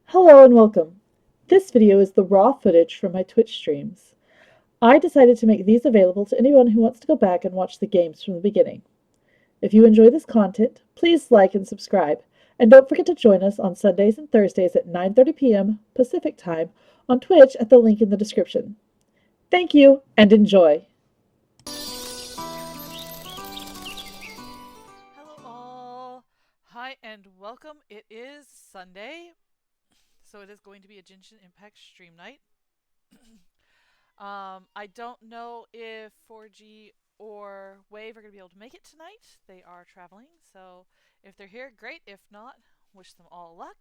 Hello and welcome. This video is the raw footage from my Twitch streams. I decided to make these available to anyone who wants to go back and watch the games from the beginning. If you enjoy this content, please like and subscribe, and don't forget to join us on Sundays and Thursdays at 9:30 p.m. Pacific Time on Twitch at the link in the description. Thank you and enjoy. Hello, all. Hi, and welcome. It is Sunday, so it is going to be a Genshin Impact stream night. I don't know if 4G or Wave are going to be able to make it tonight. They are traveling, so if they're here, great. If not, wish them all luck.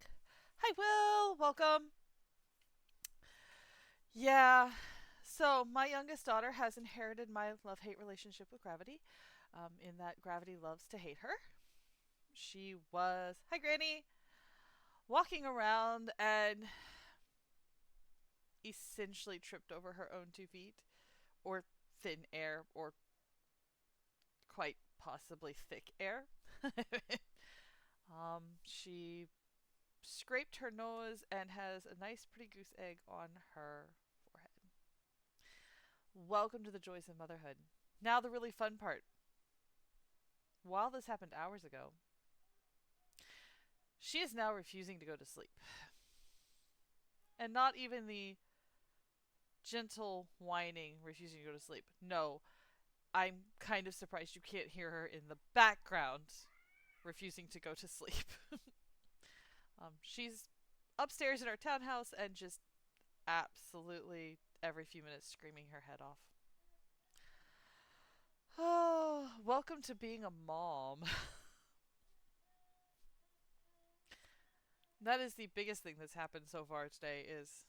Hi, Will. Welcome. Yeah. So, my youngest daughter has inherited my love hate relationship with Gravity, in that Gravity loves to hate her. She was, hi, Granny, walking around and essentially tripped over her own 2 feet, or thin air, or quite possibly thick air. She scraped her nose and has a nice, pretty goose egg on her forehead. Welcome to the joys of motherhood. Now, the really fun part. While this happened hours ago, she is now refusing to go to sleep. And not even the gentle whining, refusing to go to sleep. No, I'm kind of surprised you can't hear her in the background refusing to go to sleep. She's upstairs in our townhouse and just absolutely every few minutes screaming her head off. Oh, welcome to being a mom. That is the biggest thing that's happened so far today is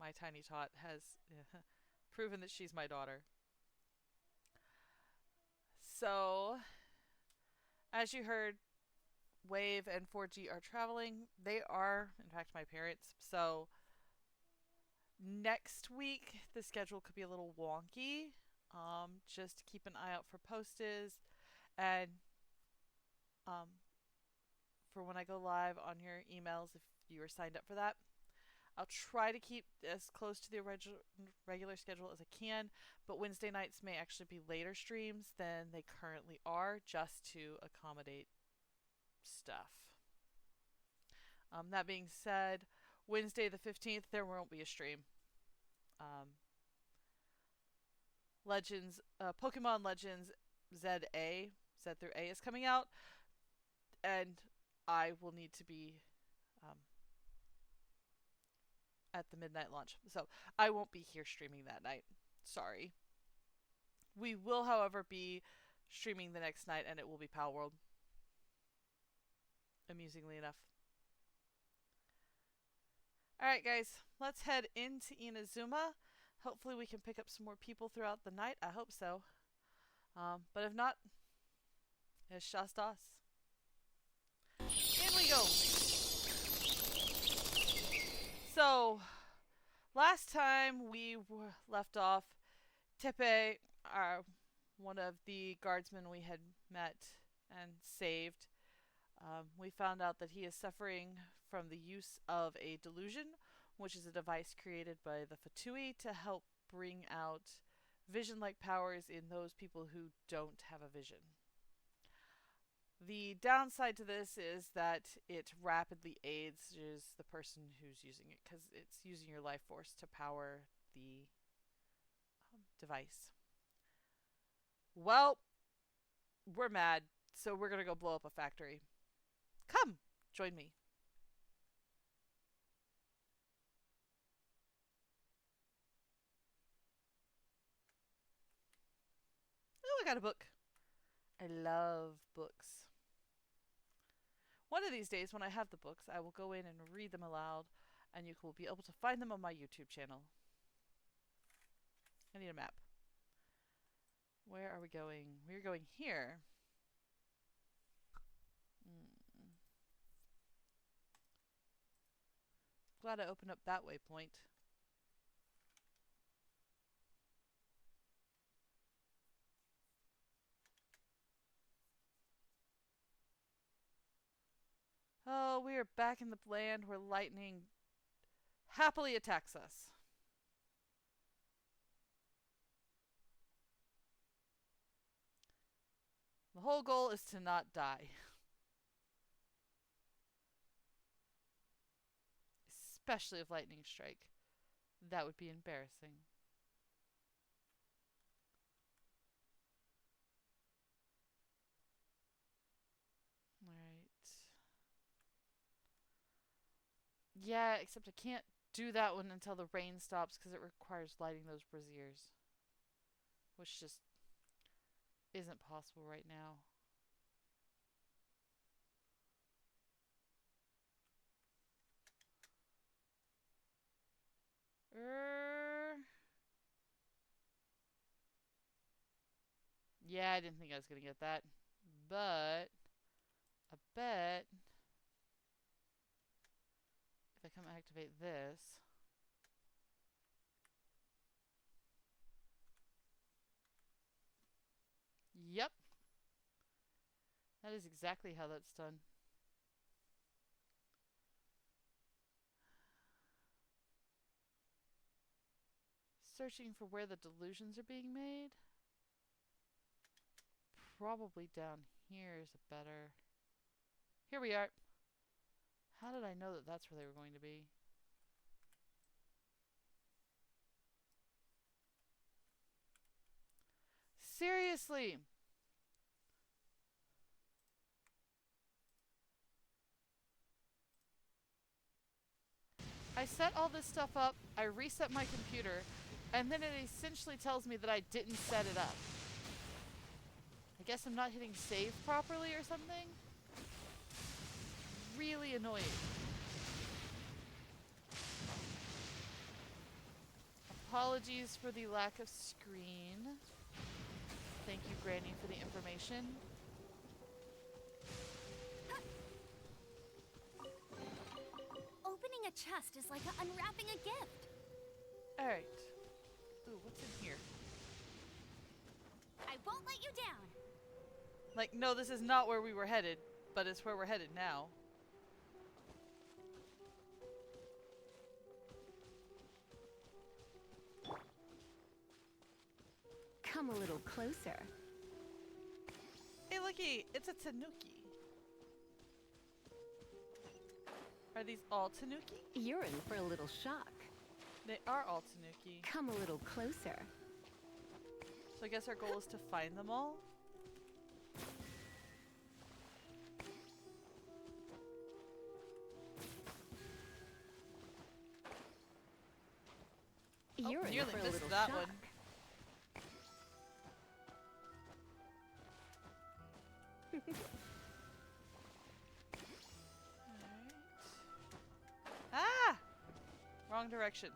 my tiny tot has proven that she's my daughter. So, as you heard, Wave and 4G are traveling. They are, in fact, my parents. So, next week, the schedule could be a little wonky. Just keep an eye out for postas and um, for when I go live on your emails if you are signed up for that. I'll try to keep as close to the regular schedule as I can, but Wednesday nights may actually be later streams than they currently are just to accommodate stuff. That being said, Wednesday the 15th, there won't be a stream. Um, Pokemon Legends ZA, Z through A is coming out, and I will need to be um, at the midnight launch. So I won't be here streaming that night. Sorry. We will, however, be streaming the next night, and it will be Pal World. Amusingly enough. Alright, guys, let's head into Inazuma. Hopefully, we can pick up some more people throughout the night. I hope so. But if not, it's just us. In we go. So, last time we left off, Tepe, one of the guardsmen we had met and saved, we found out that he is suffering from the use of a delusion, which is a device created by the Fatui to help bring out vision like powers in those people who don't have a vision. The downside to this is that it rapidly aids the person who's using it because it's using your life force to power the device. Well, we're mad, so we're gonna go blow up a factory. Come, join me. Oh, I got a book. I love books. One of these days, when I have the books, I will go in and read them aloud, and you will be able to find them on my YouTube channel. I need a map. Where are we going? We're going here. Mm. Glad I opened up that waypoint. Oh, we are back in the land where lightning happily attacks us. The whole goal is to not die. Especially if lightning strike. That would be embarrassing. Alright. Yeah, except I can't do that one until the rain stops because it requires lighting those braziers. Which just isn't possible right now. Yeah, I didn't think I was gonna get that. But I bet if I come activate this. Yep. That is exactly how that's done. Searching for where the delusions are being made. Probably down here is a better. Here we are. How did I know that that's where they were going to be? Seriously! I set all this stuff up, I reset my computer, and then it essentially tells me that I didn't set it up. I guess I'm not hitting save properly or something? Really annoying. Apologies for the lack of screen. Thank you, Granny, for the information. Opening a chest is like unwrapping a gift. Alright. Ooh, what's in here? I won't let you down. Like, no, this is not where we were headed, but it's where we're headed now. Come a little closer. Hey, looky! It's a tanuki. Are these all tanuki? You're in for a little shock. They are all tanuki. Come a little closer. So I guess our goal is to find them all? You're in nearly for a missed little that shock. one. Ah! Wrong direction.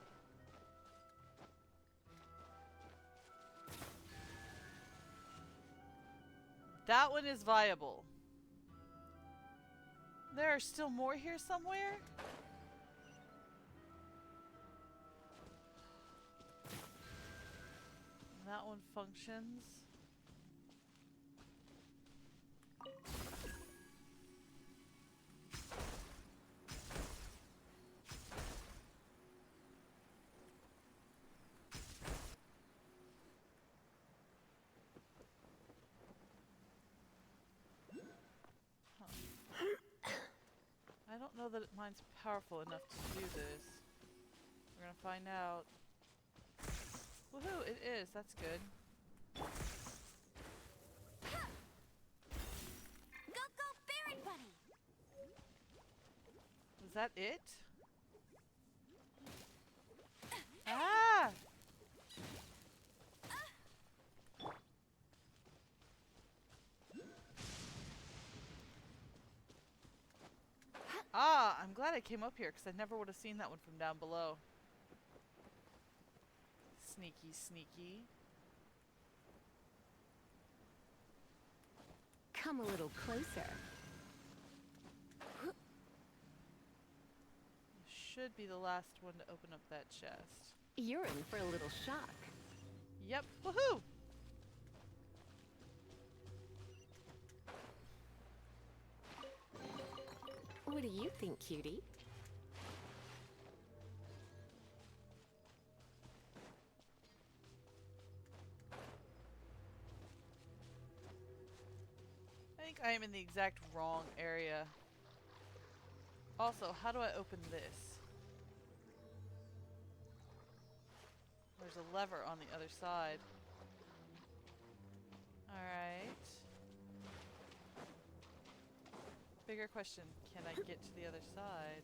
That one is viable. There are still more here somewhere? That one functions. I don't know that mine's powerful enough to do this. We're gonna find out. Woohoo, it is. That's good. Go, go, Baron Bunny! Was that it? Ah! Ah, I'm glad I came up here because I never would have seen that one from down below. Sneaky, sneaky. Come a little closer. Should be the last one to open up that chest. You're in for a little shock. Yep. Woohoo! What do you think, cutie? think I am in the exact wrong area. Also, how do I open this? There's a lever on the other side. Alright. Bigger question, can I get to the other side?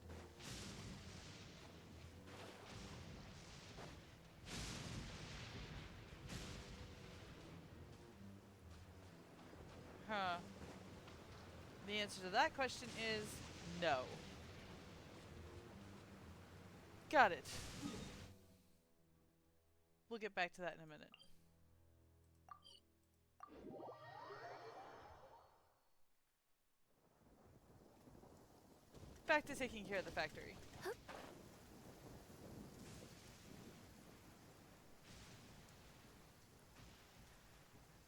Huh. The answer to that question is no. Got it. We'll get back to that in a minute. Back to taking care of the factory.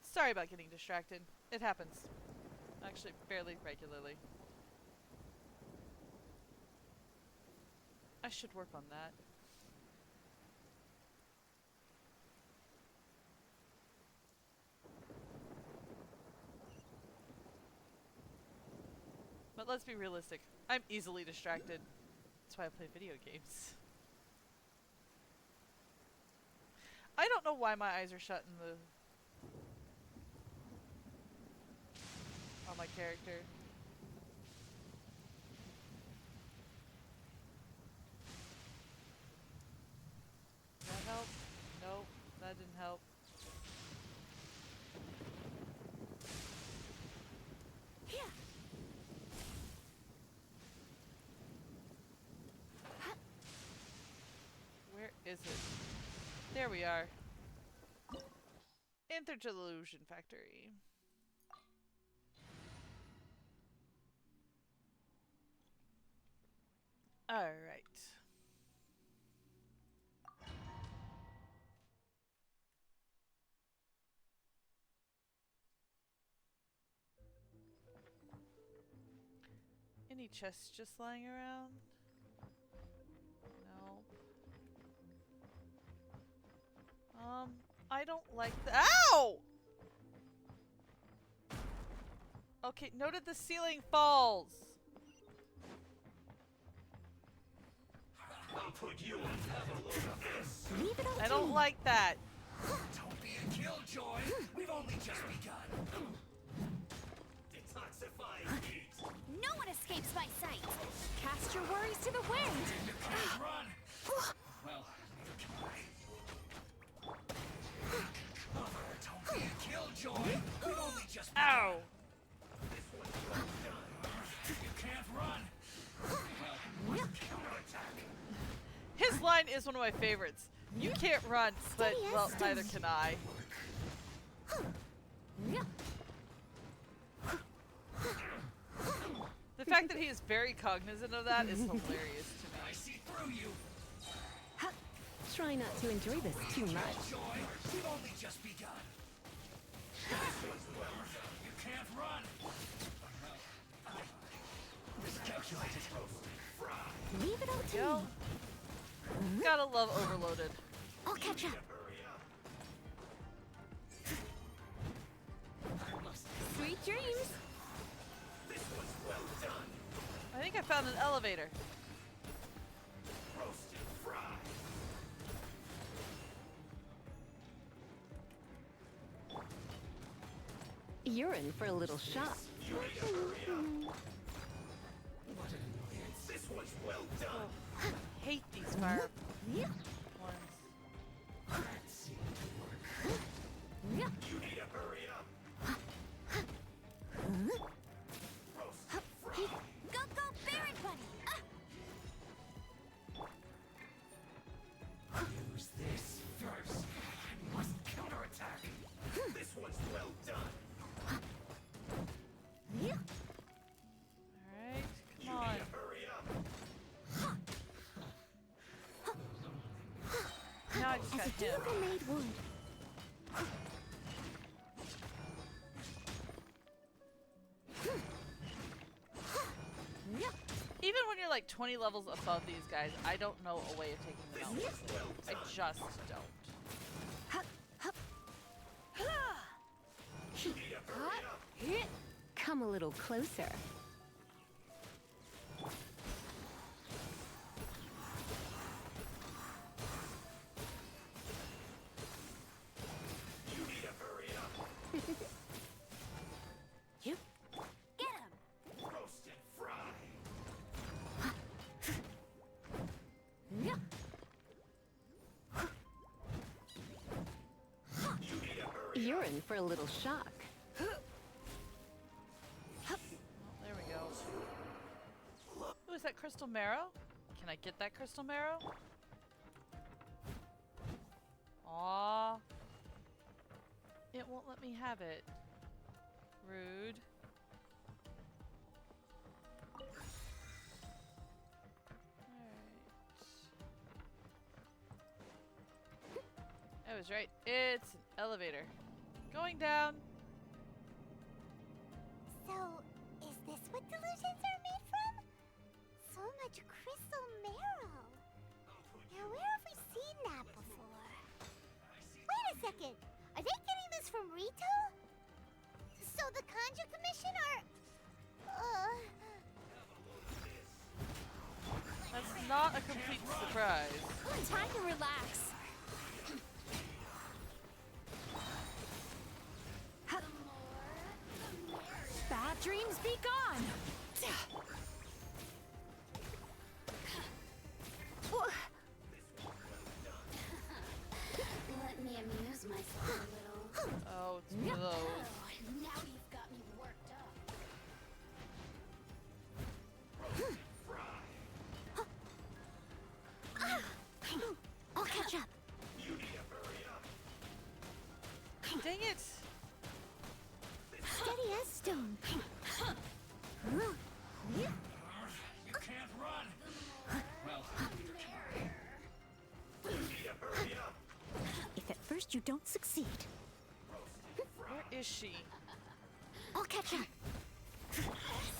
Sorry about getting distracted. It happens. Actually, fairly regularly. I should work on that. But let's be realistic. I'm easily distracted. That's why I play video games. I don't know why my eyes are shut in the... on my character. That help? Nope, that didn't help. Where is it? There we are. Enter to the illusion factory. Alright. Any chests just lying around? No. I don't like that. Ow! Okay, noted the ceiling falls. I'll put you on have a look at this. Leave it all I don't like that. Don't be a killjoy. We've only just begun. Detoxifying heat. No one escapes my sight. Cast your worries to the wind. You can't run. Well, neither can I. Cover. Don't be a killjoy. We've only just begun. Ow! This one's well done. You can't run. Well, counterattack. His line is one of my favorites. You can't run, but, Steady as well, stone. neither can I. The fact that he is very cognizant of that is hilarious to I me. see through you. Try not to enjoy this too much. Killjoy. We've only just begun. This one's well done. You can't run. Miscalculated. Fry. Leave it all to Yo. me. Gotta love Overloaded. I'll catch up. Hurry up. I must. Sweet dreams. This one's well done. I think I found an elevator. Roasted fry. You're in for a little shock. You need to hurry up. What an annoyance. This one's well done. Hate these fire Yeah. ones. That seemed to work. Yeah. You need to hurry up. Roasted fry. Go, go, Baron Bunny! Use this first. I must counterattack. This one's well done. Yeah. Alright, You come on. need to hurry up. Now I just As got a him. vehicle made wood. Yeah. Even when you're like 20 levels above these guys, I don't know a way of taking them out. Well I done. just don't. You need to hurry up. Hit. Come a little closer. You need to hurry up. Get him! Roast and fry. You need to hurry You're in for a little shock. Oh, there we go. Ooh, is that crystal marrow? Can I get that crystal marrow? Aw. It won't let me have it. Rude. Alright. I was right. It's an elevator. Going down. So, is this what delusions are made from? So much crystal marrow. Now, where have we seen that before? Wait a second. Are they getting this from Rito? So the Kanji Commission are... That's not a complete surprise. Time to relax. Bad dreams be gone. Let me amuse myself a little. Oh, it's one of those. Now you've got me worked up. I'll catch up. You need to hurry up. Dang it! Steady as stone. You can't run. Well, neither can I. You need to hurry up. If at first you don't succeed, Where is she? I'll catch up.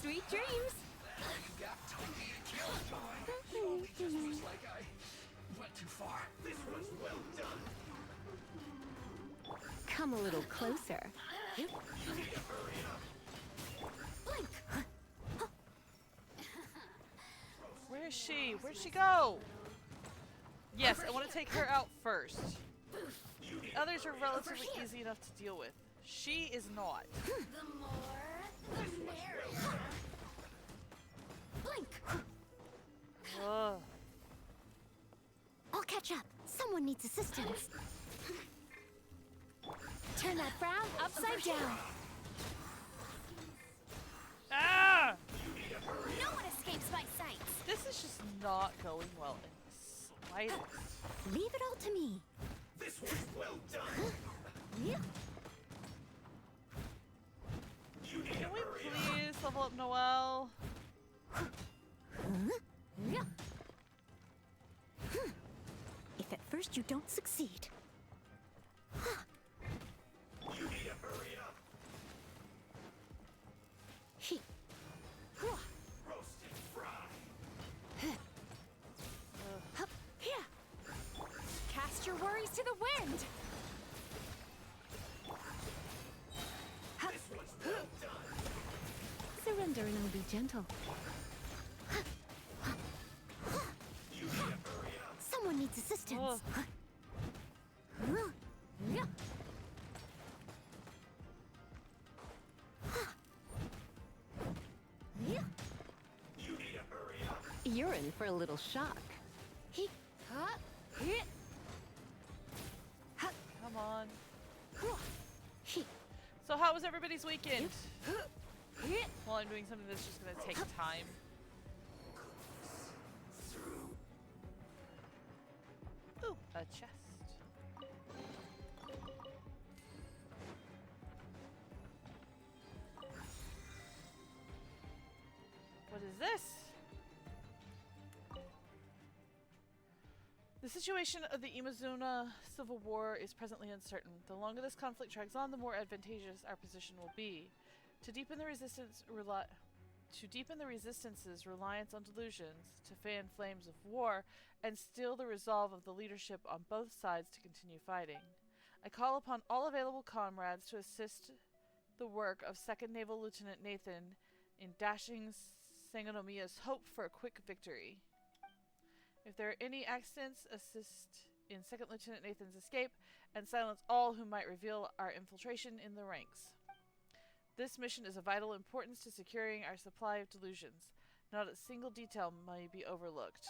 Sweet dreams. You got Toby and Killjoy. Only just looks like I went too far. This was well done. Come a little closer. You need to hurry up. Blink. Where is she? Where'd she go? Yes, I want to take her out first. The others are relatively easy enough to deal with. She is not. The more, the merrier. Blink. Ugh. I'll catch up. Someone needs assistance. Turn that frown upside down. Ah! No one escapes my sight. This is just not going well in the slightest. Leave it all to me. This was well done. Yeah. You need to Can we hurry up. please level up Noelle? Yeah. If at first you don't succeed, You need to hurry up. he. Roast and fry. Hup, here. Cast your worries to the wind. Hup. This was well done. Surrender and I'll be gentle. You need to hurry up. Someone needs assistance. Ugh. Yeah. Yeah. You need to hurry up. You're in for a little shock. He. Huh. Hit. Come on. He. So how was everybody's weekend? Hit. Well, I'm doing something that's just gonna take time. Ooh, a chest. What is this? The situation of the Imazuna Civil War is presently uncertain. The longer this conflict drags on, the more advantageous our position will be. To deepen the resistance's reliance on delusions, to fan flames of war, and still the resolve of the leadership on both sides to continue fighting. I call upon all available comrades to assist the work of 2nd Naval Lieutenant Nathan in dashing Sangonomiya's hope for a quick victory. If there are any accidents, assist in 2nd Lieutenant Nathan's escape and silence all who might reveal our infiltration in the ranks. This mission is of vital importance to securing our supply of delusions. Not a single detail may be overlooked.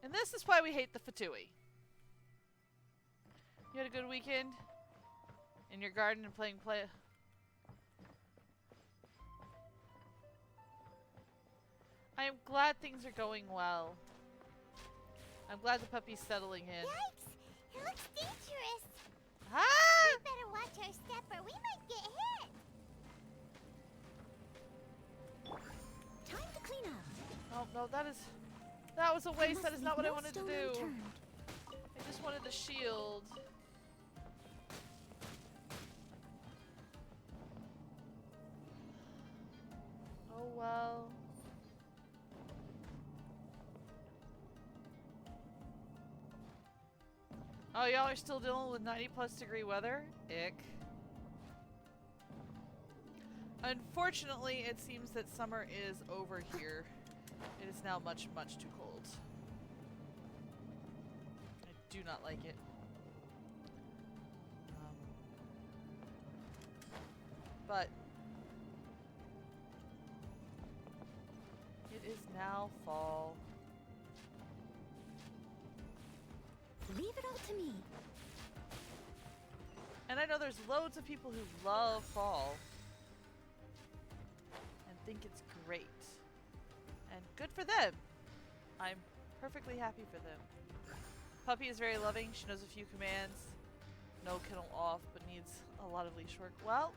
And this is why we hate the Fatui. You had a good weekend? In your garden and playing I am glad things are going well. I'm glad the puppy's settling in. Yikes! It looks dangerous. Ah! We better watch our step or we might get hit. Time to clean up. Oh no, that was a waste. That is not what I wanted to Stone do. unturned. I just wanted the shield. Oh well. Oh, y'all are still dealing with 90+ degree weather? Ick. Unfortunately, it seems that summer is over here. It is now much, much too cold. I do not like it. But it is now fall. Leave it all to me. And I know there's loads of people who love fall and think it's great. And good for them. I'm perfectly happy for them. Puppy is very loving. She knows a few commands. No kennel off, but needs a lot of leash work. Well,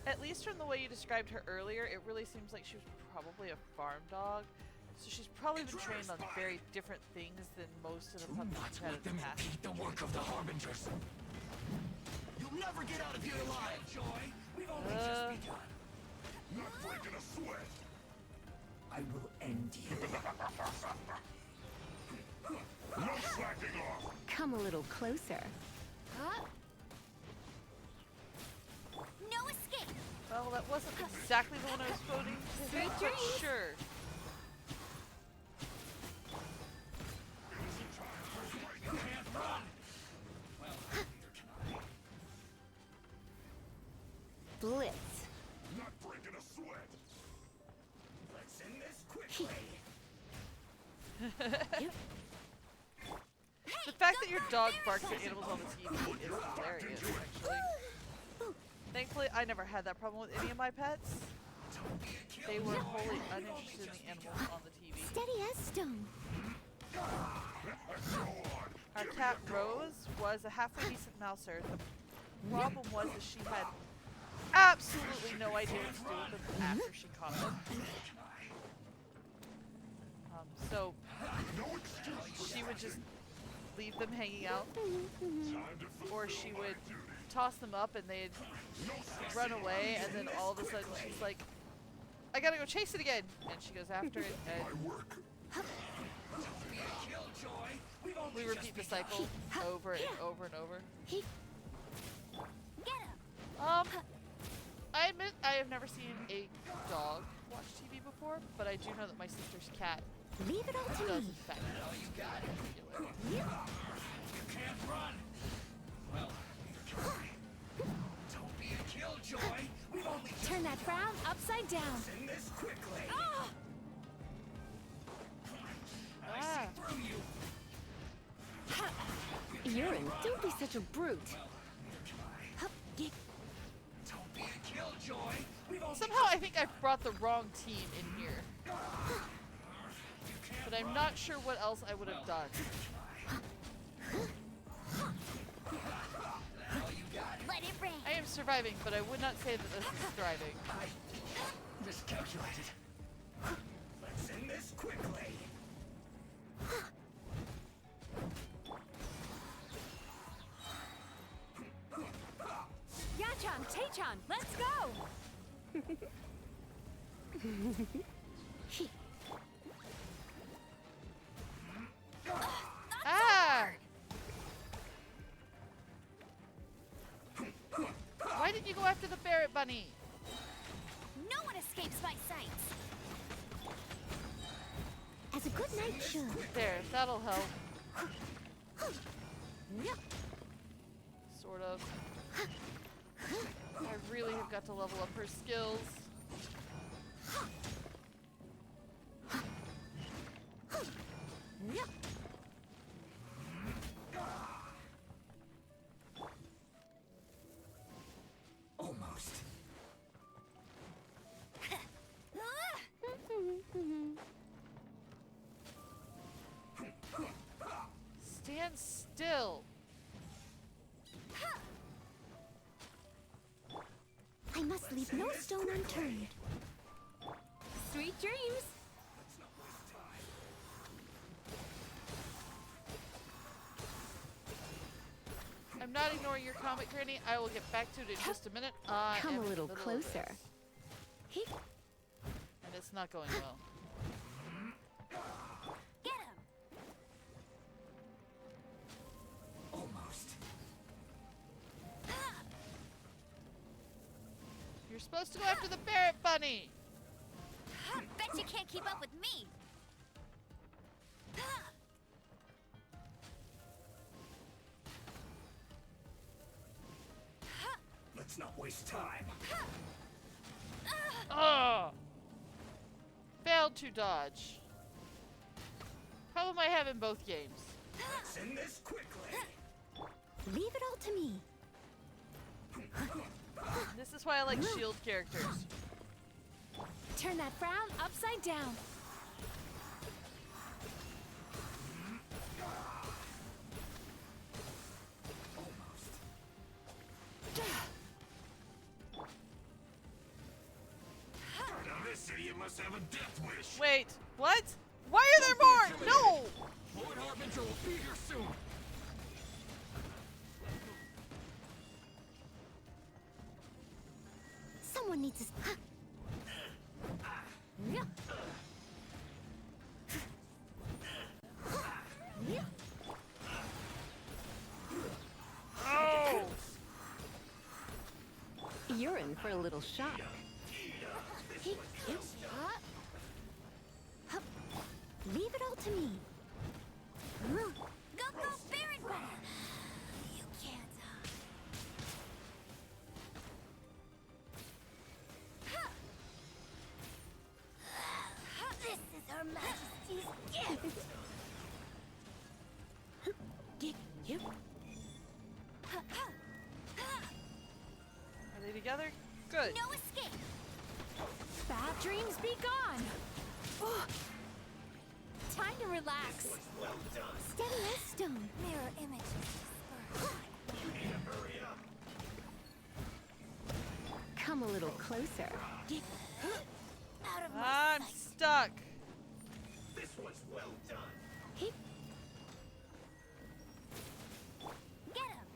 at least from the way you described her earlier, it really seems like she was probably a farm dog. So she's probably been trained on very different things than most of the puppies we've had in the past. Impede the work of the Harbingers. You'll never get out of here alive, Joy. We've only just begun. Not breaking a sweat. I will end you. No slacking off. Come a little closer. Huh? No escape. Well, that wasn't exactly the one I was quoting to hit, but sure. You can't run. Well, neither can I. Blitz. Not breaking a sweat. Let's end this quickly. The fact that your dog barks at animals on the TV is hilarious, actually. Thankfully, I never had that problem with any of my pets. They were wholly uninterested in the animals on the TV. Steady as stone. Our cat Rose was a halfway decent mouser. The problem was that she had absolutely no idea what to do with them after she caught them. So she would just leave them hanging out, or she would toss them up and they'd run away, and then all of a sudden she's like, I gotta go chase it again, and she goes after it, and we repeat the cycle over and over and over. Get him. I admit I have never seen a dog watch TV before, but I do know that my sister's cat Leave it all to does me. in fact. You can't run. Well, neither can I. Don't be a killjoy. We've only just Turn that frown upside down. end this quickly. Ah, Through you. Urine, don't be such a brute. Hup, get Don't be a killjoy. We've only somehow I think I've brought the wrong team in here. But I'm not sure what else I would have done. Let it rain. I am surviving, but I would not say that this is thriving. miscalculated. Let's end this quickly. Yachan, Taechan, let's go! Ah! Barret Bunny. No one escapes my sight. As a good knight should. There, that'll help. Yeah. Sort of. I really have got to level up her skills. Yeah. Almost. Stand still. I must leave no stone unturned. Sweet dreams. Let's not waste time. I'm not ignoring your comment, Granny. I will get back to it in just a minute. I Come am a in the little middle of closer. this, He and it's not going well. get him. Almost. You're supposed to go after the Barret Bunny. Bet you can't keep up with me. Let's not waste time. Ugh! Failed to dodge. How am I having both games? Let's end this quickly. Leave it all to me. This is why I like shield characters. Turn that frown upside down. Now this idiot must have a death wish. Wait, what? Why are there more? No! Lord Harbinger will be here soon. Someone needs to. Yeah. Yeah. Oh! You're in for a little shock. Leave it all to me. Go, Barret Bunny. You can't. This is Her Majesty's gift. You. Are they together? Good. No escape. Bad dreams be gone. Oh. Time to relax. Steady as stone. Mirror images. Come a little closer. Out of my I'm sight. stuck. This was well done. Get him.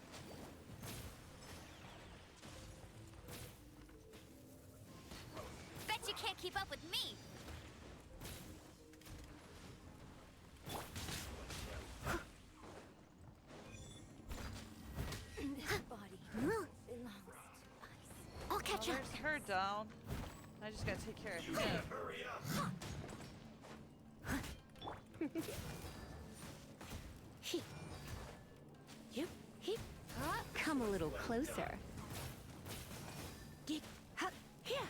Bet you can't keep up with me. This body belongs to ice. I'll catch Well, up. there's her down. I just gotta take care of him. Hurry up. You. Come a little closer. Here.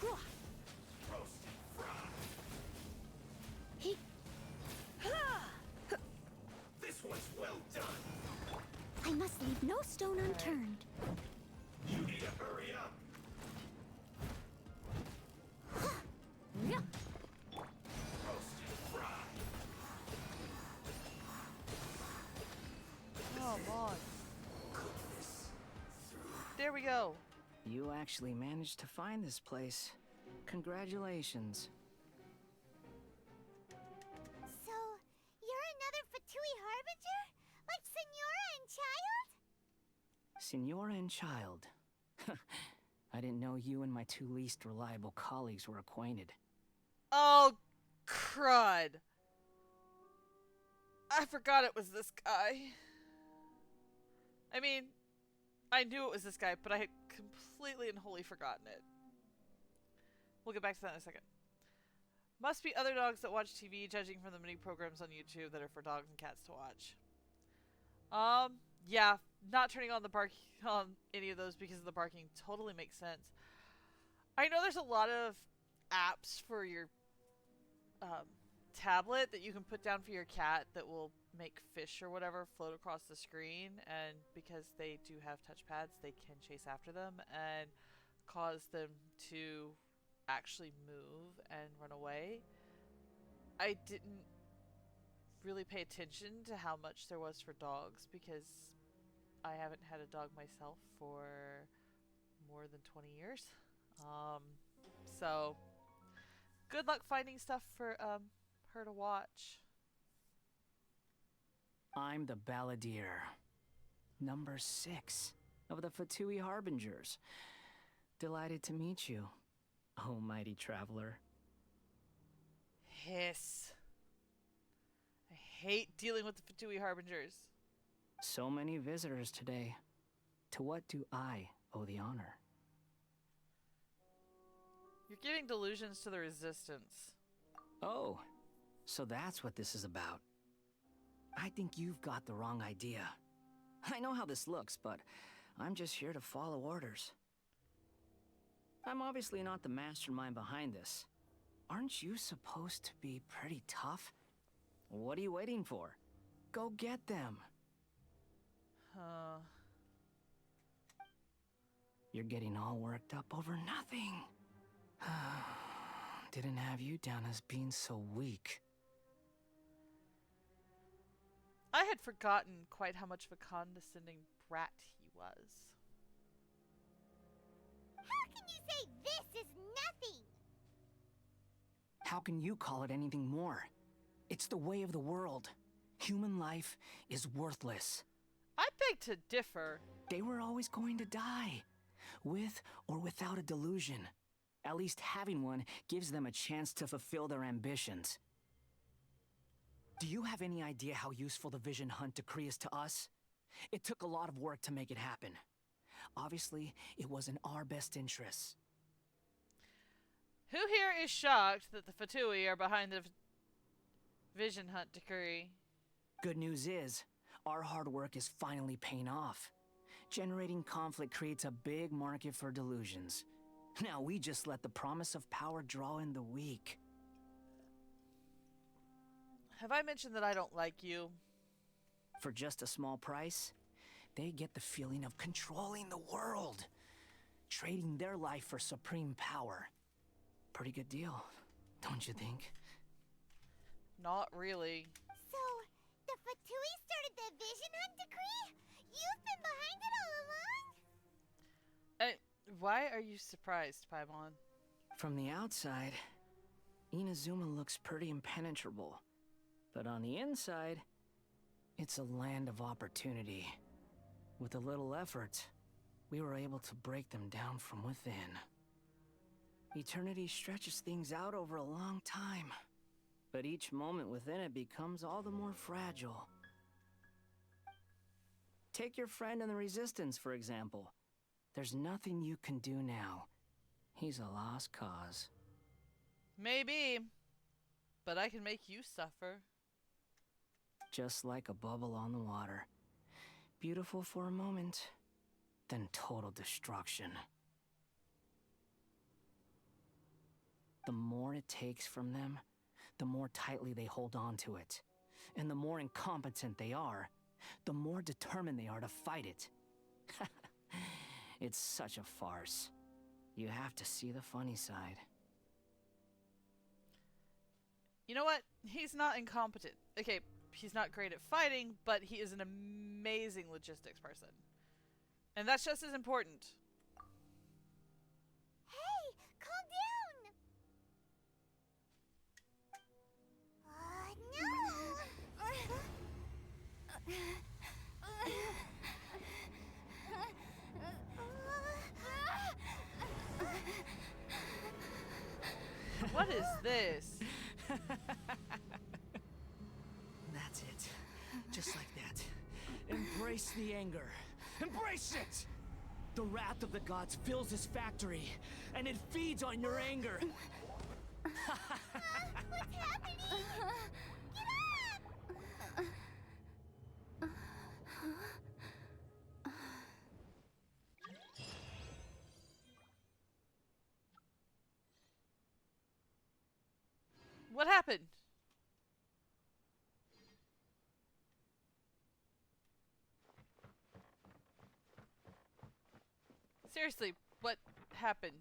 Roasted fry. He. This was well done. I must leave no stone unturned. You need to hurry up. Yeah. Roasted fry. Come on. There we go. You actually managed to find this place. Congratulations. So, you're another Fatui Harbinger? Like Senora and Child? Senora and Child. I didn't know you and my two least reliable colleagues were acquainted. Oh, crud. I forgot it was this guy. I mean, I knew it was this guy, but I had completely and wholly forgotten it. We'll get back to that in a second. Must be other dogs that watch TV, judging from the many programs on YouTube that are for dogs and cats to watch. Yeah, not turning on the bark on any of those because of the barking totally makes sense. I know there's a lot of apps for your tablet that you can put down for your cat that will make fish or whatever float across the screen, and because they do have touchpads, they can chase after them and cause them to actually move and run away. I didn't really pay attention to how much there was for dogs because I haven't had a dog myself for more than 20 years. So good luck finding stuff for her to watch. I'm the Balladeer, number 6 of the Fatui Harbingers. Delighted to meet you, oh mighty traveler. Hiss. I hate dealing with the Fatui Harbingers. So many visitors today. To what do I owe the honor? You're giving delusions to the Resistance. Oh, so that's what this is about. I think you've got the wrong idea. I know how this looks, but I'm just here to follow orders. I'm obviously not the mastermind behind this. Aren't you supposed to be pretty tough? What are you waiting for? Go get them. You're getting all worked up over nothing. Didn't have you down as being so weak. I had forgotten quite how much of a condescending brat he was. How can you say this is nothing? How can you call it anything more? It's the way of the world. Human life is worthless. I beg to differ. They were always going to die, with or without a delusion. At least having one gives them a chance to fulfill their ambitions. Do you have any idea how useful the Vision Hunt decree is to us? It took a lot of work to make it happen. Obviously, it was in our best interests. Who here is shocked that the Fatui are behind the Vision Hunt decree? Good news is, our hard work is finally paying off. Generating conflict creates a big market for delusions. Now we just let the promise of power draw in the weak. Have I mentioned that I don't like you? For just a small price, they get the feeling of controlling the world. Trading their life for supreme power. Pretty good deal, don't you think? Not really. So, the Fatui started the Vision Hunt decree? You've been behind it all along? Why are you surprised, Paimon? From the outside, Inazuma looks pretty impenetrable. But on the inside, it's a land of opportunity. With a little effort, we were able to break them down from within. Eternity stretches things out over a long time, but each moment within it becomes all the more fragile. Take your friend in the Resistance, for example. There's nothing you can do now. He's a lost cause. Maybe, but I can make you suffer. Just like a bubble on the water. Beautiful for a moment, then total destruction. The more it takes from them, the more tightly they hold on to it. And the more incompetent they are, the more determined they are to fight it. It's such a farce. You have to see the funny side. You know what? He's not incompetent. Okay, he's not great at fighting, but he is an amazing logistics person. And that's just as important. Hey, calm down! What is this? That's it. Just like that. Embrace the anger. Embrace it! The wrath of the gods fills this factory, and it feeds on your anger. What's happening? Get up! What happened? Seriously, what happened?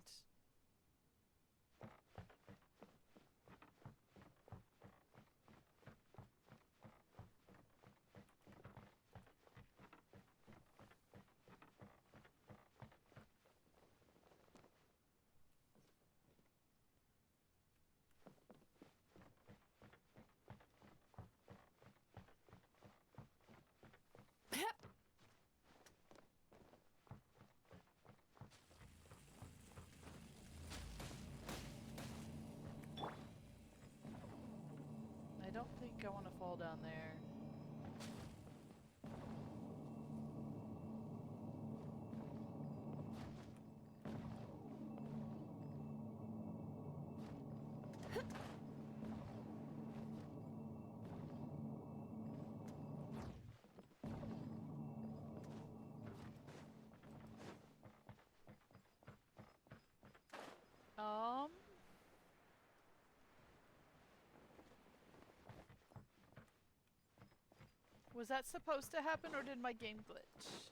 I don't think I want to fall down there. Was that supposed to happen or did my game glitch?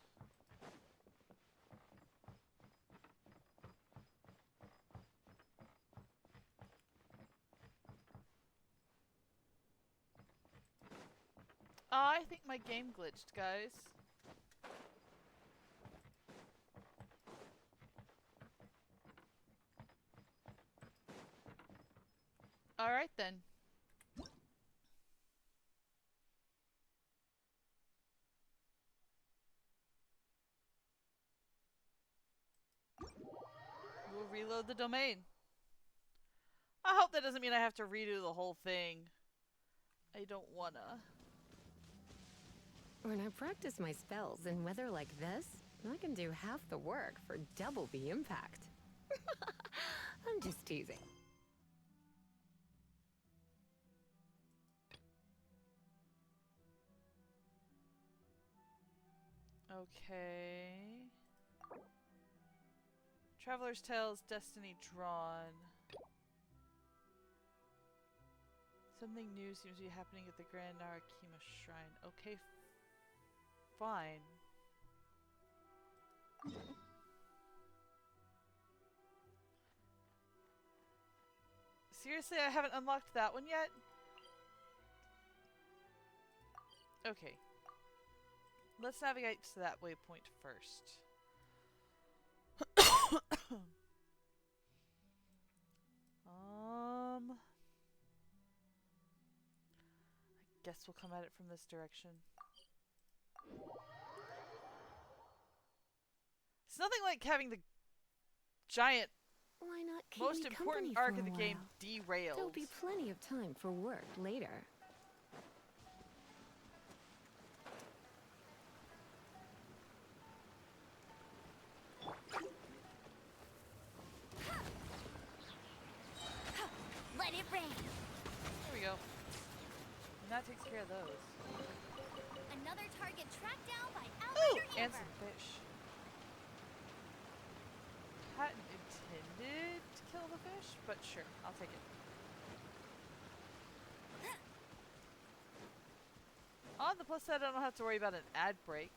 I think my game glitched, guys. Alright then. We'll reload the domain. I hope that doesn't mean I have to redo the whole thing. I don't wanna. When I practice my spells in weather like this, I can do half the work for double the impact. I'm just teasing. Okay. Traveler's Tales, Destiny Drawn. Something new seems to be happening at the Grand Narakima Shrine. Okay, fine. Seriously, I haven't unlocked that one yet? Okay. Let's navigate to that waypoint first. I guess we'll come at it from this direction. It's nothing like having the giant, Why not keep most me important company for arc a of the game while? derailed. There'll be plenty of time for work later. Let it rain. There we go. And that takes care of those. Another target tracked down by Ooh! Outrider And Amber. some fish. Hadn't intended to kill the fish, but sure, I'll take it. On the plus side, I don't have to worry about an ad break.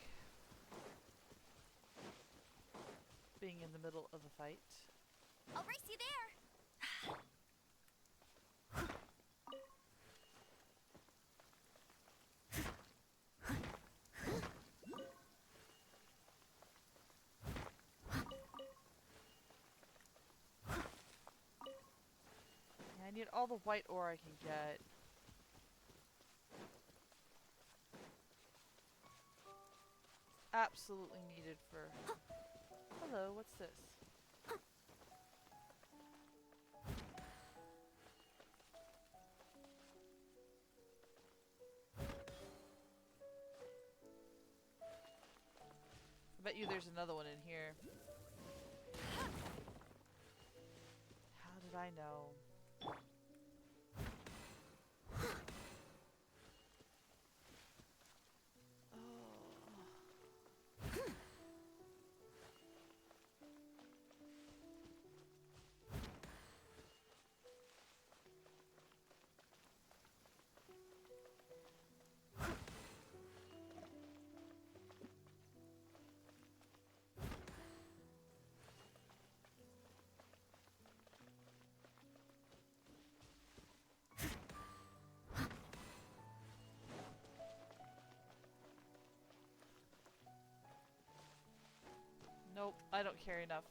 Being in the middle of a fight. I'll race you there. Yeah, I need all the white ore I can get. Absolutely needed for... Hello, what's this? Bet you there's another one in here. How did I know? Nope, I don't care enough.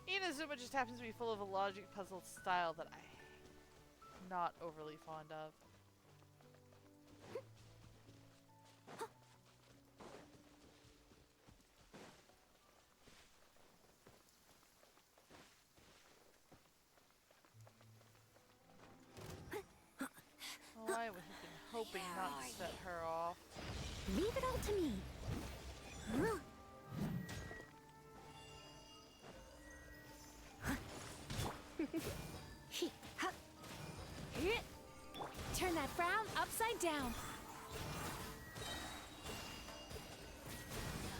Inazuma just happens to be full of a logic puzzle style that I'm not overly fond of. Oh, I would have been hoping not to set her off. Leave it all to me. Turn that frown upside down.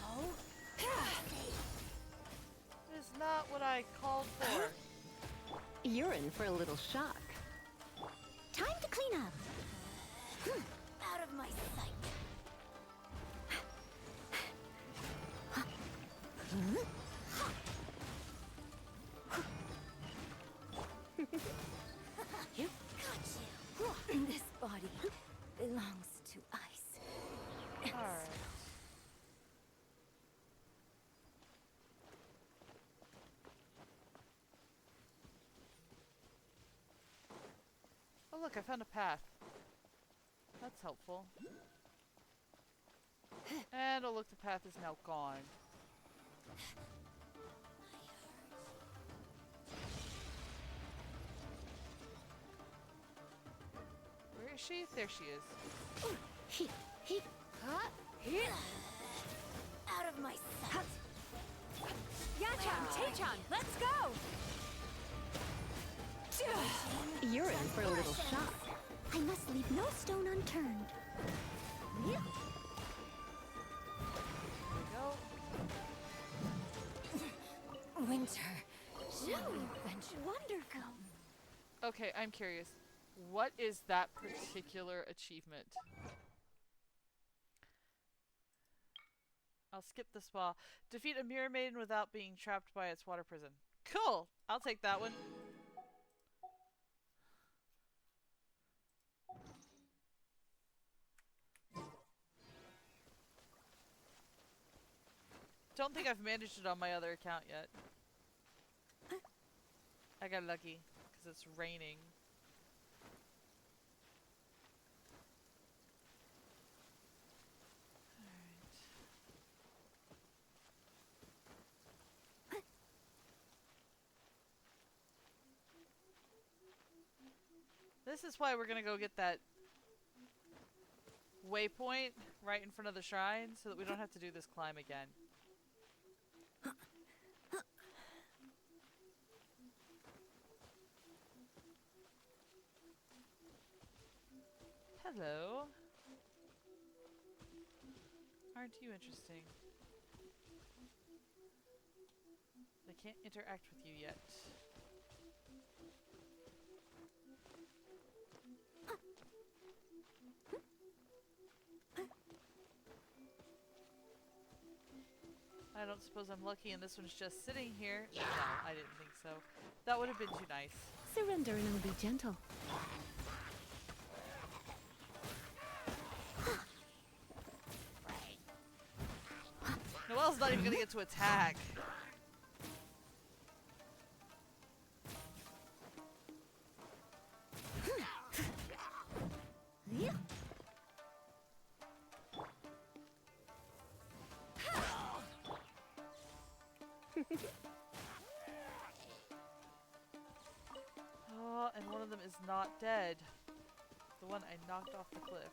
No. This is not what I called for. You're in for a little shock. Time to clean up. Out of my sight. This body belongs to ice. Alright. Oh look, I found a path. That's helpful. And oh look, the path is now gone. Where is she? There she is. Out of my sight. Yachan, Taechan, let's go! You're in for a little shock. I must leave no stone unturned. There we go. Winter, shall we venture? Wonderful. Okay, I'm curious. What is that particular achievement? I'll skip the spa. Defeat a mirror maiden without being trapped by its water prison. Cool! I'll take that one. Don't think I've managed it on my other account yet. I got lucky because it's raining. This is why we're gonna go get that waypoint right in front of the shrine so that we don't have to do this climb again. Hello. Aren't you interesting? I can't interact with you yet. I don't suppose I'm lucky and this one's just sitting here. No, I didn't think so. That would have been too nice. Surrender and I'll be gentle. Noelle's not even gonna get to attack. Oh, and one of them is not dead. The one I knocked off the cliff.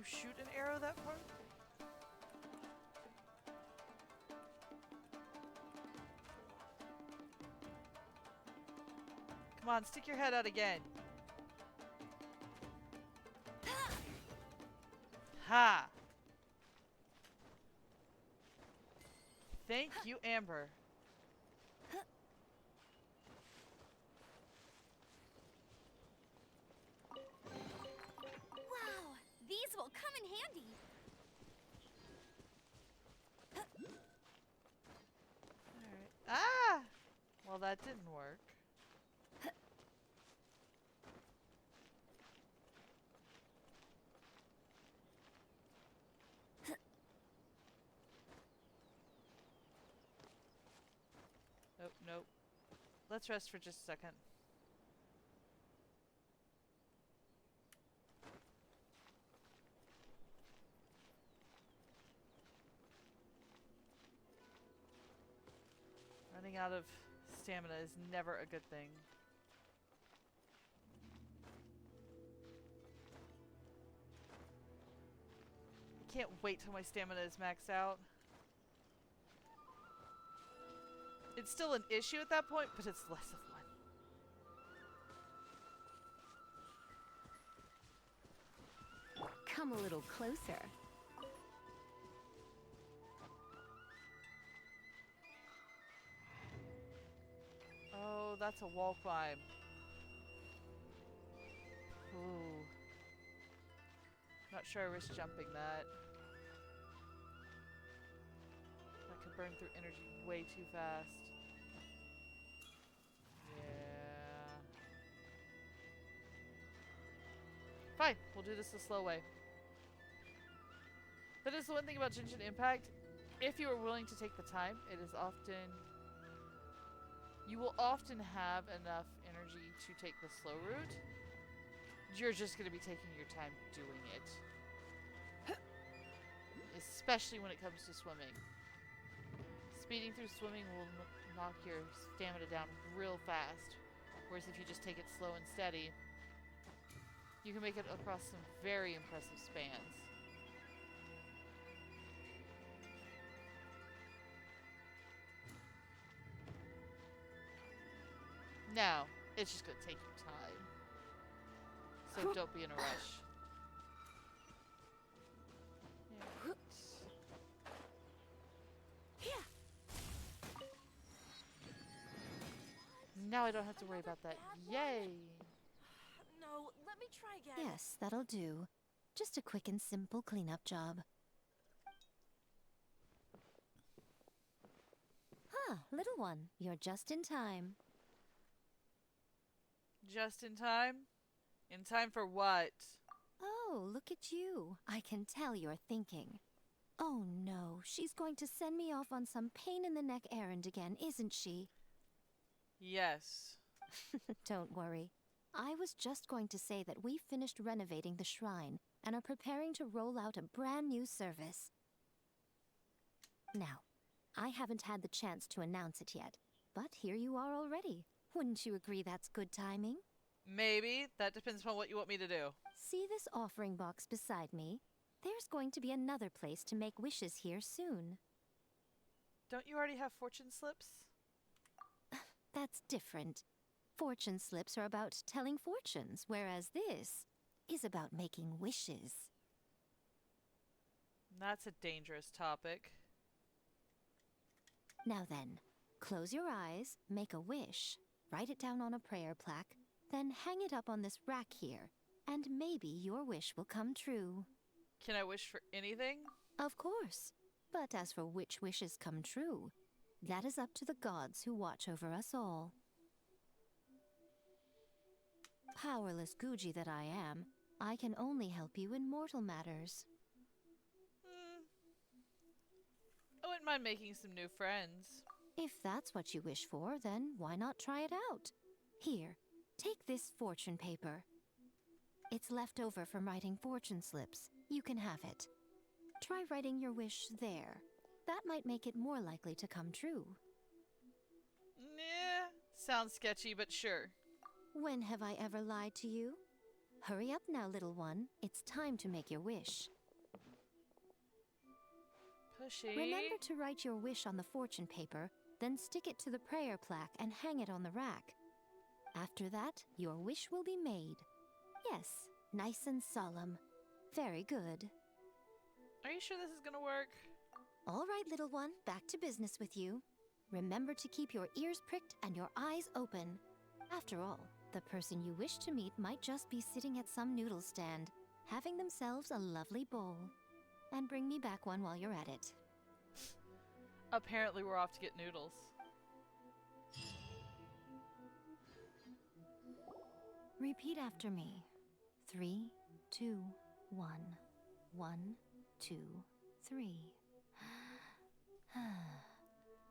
shoot an arrow that far? Come on, stick your head out again. Ha! Thank you, Amber. Wow, these will come in handy. Alright. Ah! Well, that didn't work. Nope, nope. Let's rest for just a second. Running out of stamina is never a good thing. I can't wait till my stamina is maxed out. It's still an issue at that point, but it's less of one. Come a little closer. Oh, that's a wall climb. Ooh. Not sure I risk jumping that. That could burn through energy way too fast. Yeah. Fine, we'll do this the slow way. That is the one thing about Genshin Impact. If you are willing to take the time, it is often... You will often have enough energy to take the slow route. You're just going to be taking your time doing it. Especially when it comes to swimming. Speeding through swimming will knock your stamina down real fast. Whereas if you just take it slow and steady, you can make it across some very impressive spans. Now, it's just going to take you time. So don't be in a rush. Now I don't have to worry about that. Yay! No, let me try again. Yes, that'll do. Just a quick and simple cleanup job. Ah, little one, you're just in time. Just in time? In time for what? Oh, look at you. I can tell you're thinking. Oh no, she's going to send me off on some pain-in-the-neck errand again, isn't she? Yes. Don't worry. I was just going to say that we finished renovating the shrine and are preparing to roll out a brand new service. Now, I haven't had the chance to announce it yet, but here you are already. Wouldn't you agree that's good timing? Maybe. That depends on what you want me to do. See this offering box beside me? There's going to be another place to make wishes here soon. Don't you already have fortune slips? That's different. Fortune slips are about telling fortunes, whereas this is about making wishes. That's a dangerous topic. Now then, close your eyes, make a wish, write it down on a prayer plaque, then hang it up on this rack here, and maybe your wish will come true. Can I wish for anything? Of course. But as for which wishes come true, that is up to the gods who watch over us all. Powerless Guji that I am, I can only help you in mortal matters. I wouldn't mind making some new friends. If that's what you wish for, then why not try it out? Here, take this fortune paper. It's left over from writing fortune slips. You can have it. Try writing your wish there. That might make it more likely to come true. Nah, sounds sketchy, but sure. When have I ever lied to you? Hurry up now, little one. It's time to make your wish. Pushy. Remember to write your wish on the fortune paper, then stick it to the prayer plaque and hang it on the rack. After that, your wish will be made. Yes, nice and solemn. Very good. Are you sure this is gonna work? All right, little one, back to business with you. Remember to keep your ears pricked and your eyes open. After all, the person you wish to meet might just be sitting at some noodle stand, having themselves a lovely bowl. And bring me back one while you're at it. Apparently we're off to get noodles. Repeat after me. 3, 2, 1. 1, 2, 3.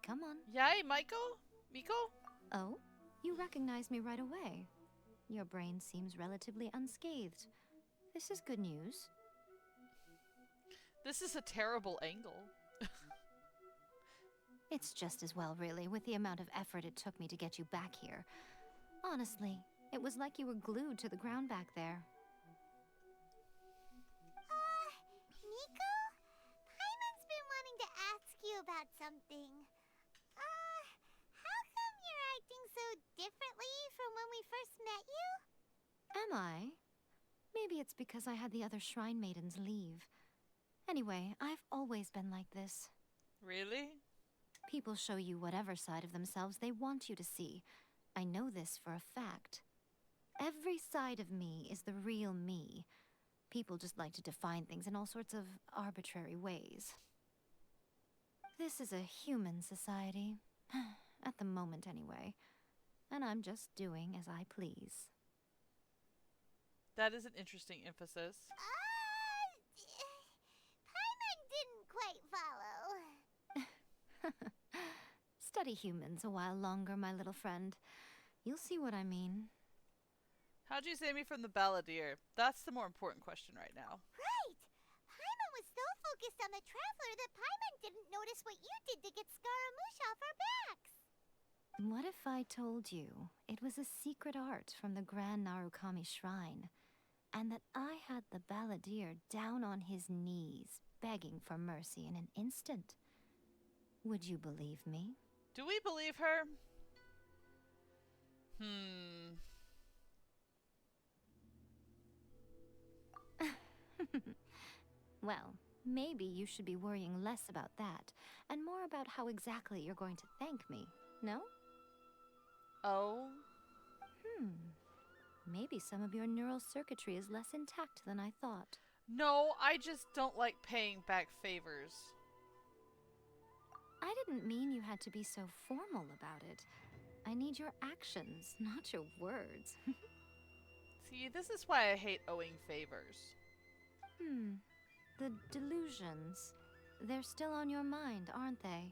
Come on. Yay, Michael? Miko? Oh, you recognize me right away. Your brain seems relatively unscathed. This is good news. This is a terrible angle. It's just as well, really, with the amount of effort it took me to get you back here. Honestly, it was like you were glued to the ground back there. Nico? Paimon's been wanting to ask you about something. How come you're acting so differently from when we first met you? Am I? Maybe it's because I had the other Shrine Maidens leave. Anyway, I've always been like this. Really? People show you whatever side of themselves they want you to see. I know this for a fact. Every side of me is the real me. People just like to define things in all sorts of arbitrary ways. This is a human society. At the moment, anyway. And I'm just doing as I please. That is an interesting emphasis. Paimon didn't quite follow. Study humans a while longer, my little friend. You'll see what I mean. How'd you save me from the balladeer? That's the more important question right now. Right! Paimon was so focused on the Traveler that Paimon didn't notice what you did to get Scaramouche off our backs. What if I told you it was a secret art from the Grand Narukami Shrine, and that I had the balladeer down on his knees, begging for mercy in an instant? Would you believe me? Do we believe her? Well, maybe you should be worrying less about that, and more about how exactly you're going to thank me, no? Oh? Maybe some of your neural circuitry is less intact than I thought. No, I just don't like paying back favors. I didn't mean you had to be so formal about it. I need your actions, not your words. See, this is why I hate owing favors. The delusions. They're still on your mind, aren't they?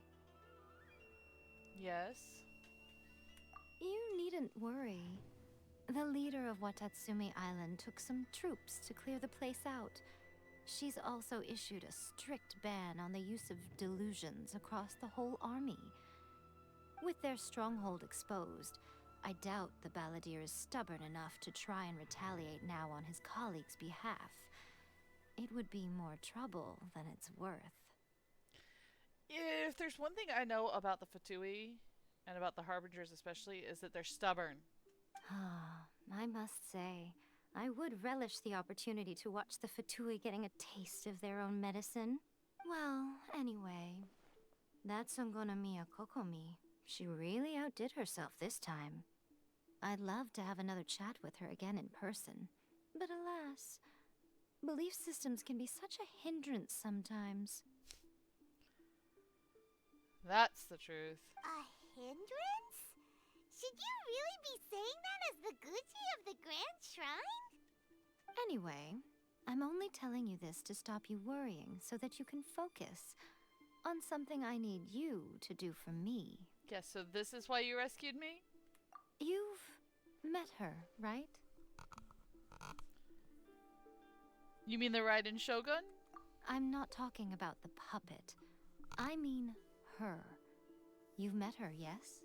Yes? You needn't worry. The leader of Watatsumi Island took some troops to clear the place out. She's also issued a strict ban on the use of delusions across the whole army. With their stronghold exposed, I doubt the balladeer is stubborn enough to try and retaliate now on his colleagues' behalf. It would be more trouble than it's worth. If there's one thing I know about the Fatui, and about the Harbingers especially, is that they're stubborn. I must say, I would relish the opportunity to watch the Fatui getting a taste of their own medicine. Well, anyway, that's Songonamiya Kokomi. She really outdid herself this time. I'd love to have another chat with her again in person. But alas, belief systems can be such a hindrance sometimes. That's the truth. A hindrance? Should you really be saying that as the Gucci of the Grand Shrine? Anyway, I'm only telling you this to stop you worrying so that you can focus on something I need you to do for me. Yes, so this is why you rescued me? You've met her, right? You mean the Raiden Shogun? I'm not talking about the puppet. I mean her. You've met her, yes?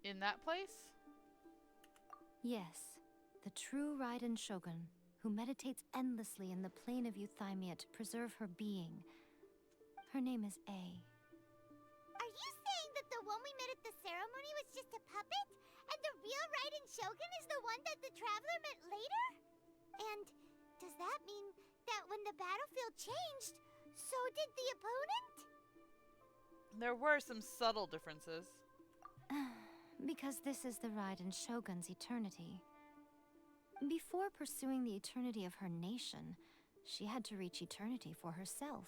In that place? Yes, the true Raiden Shogun, who meditates endlessly in the plane of Euthymia to preserve her being. Her name is A. Are you saying that the one we met at the ceremony was just a puppet? And the real Raiden Shogun is the one that the Traveler met later? And does that mean that when the battlefield changed, so did the opponent? There were some subtle differences. Because this is the Raiden Shogun's eternity. Before pursuing the eternity of her nation, she had to reach eternity for herself.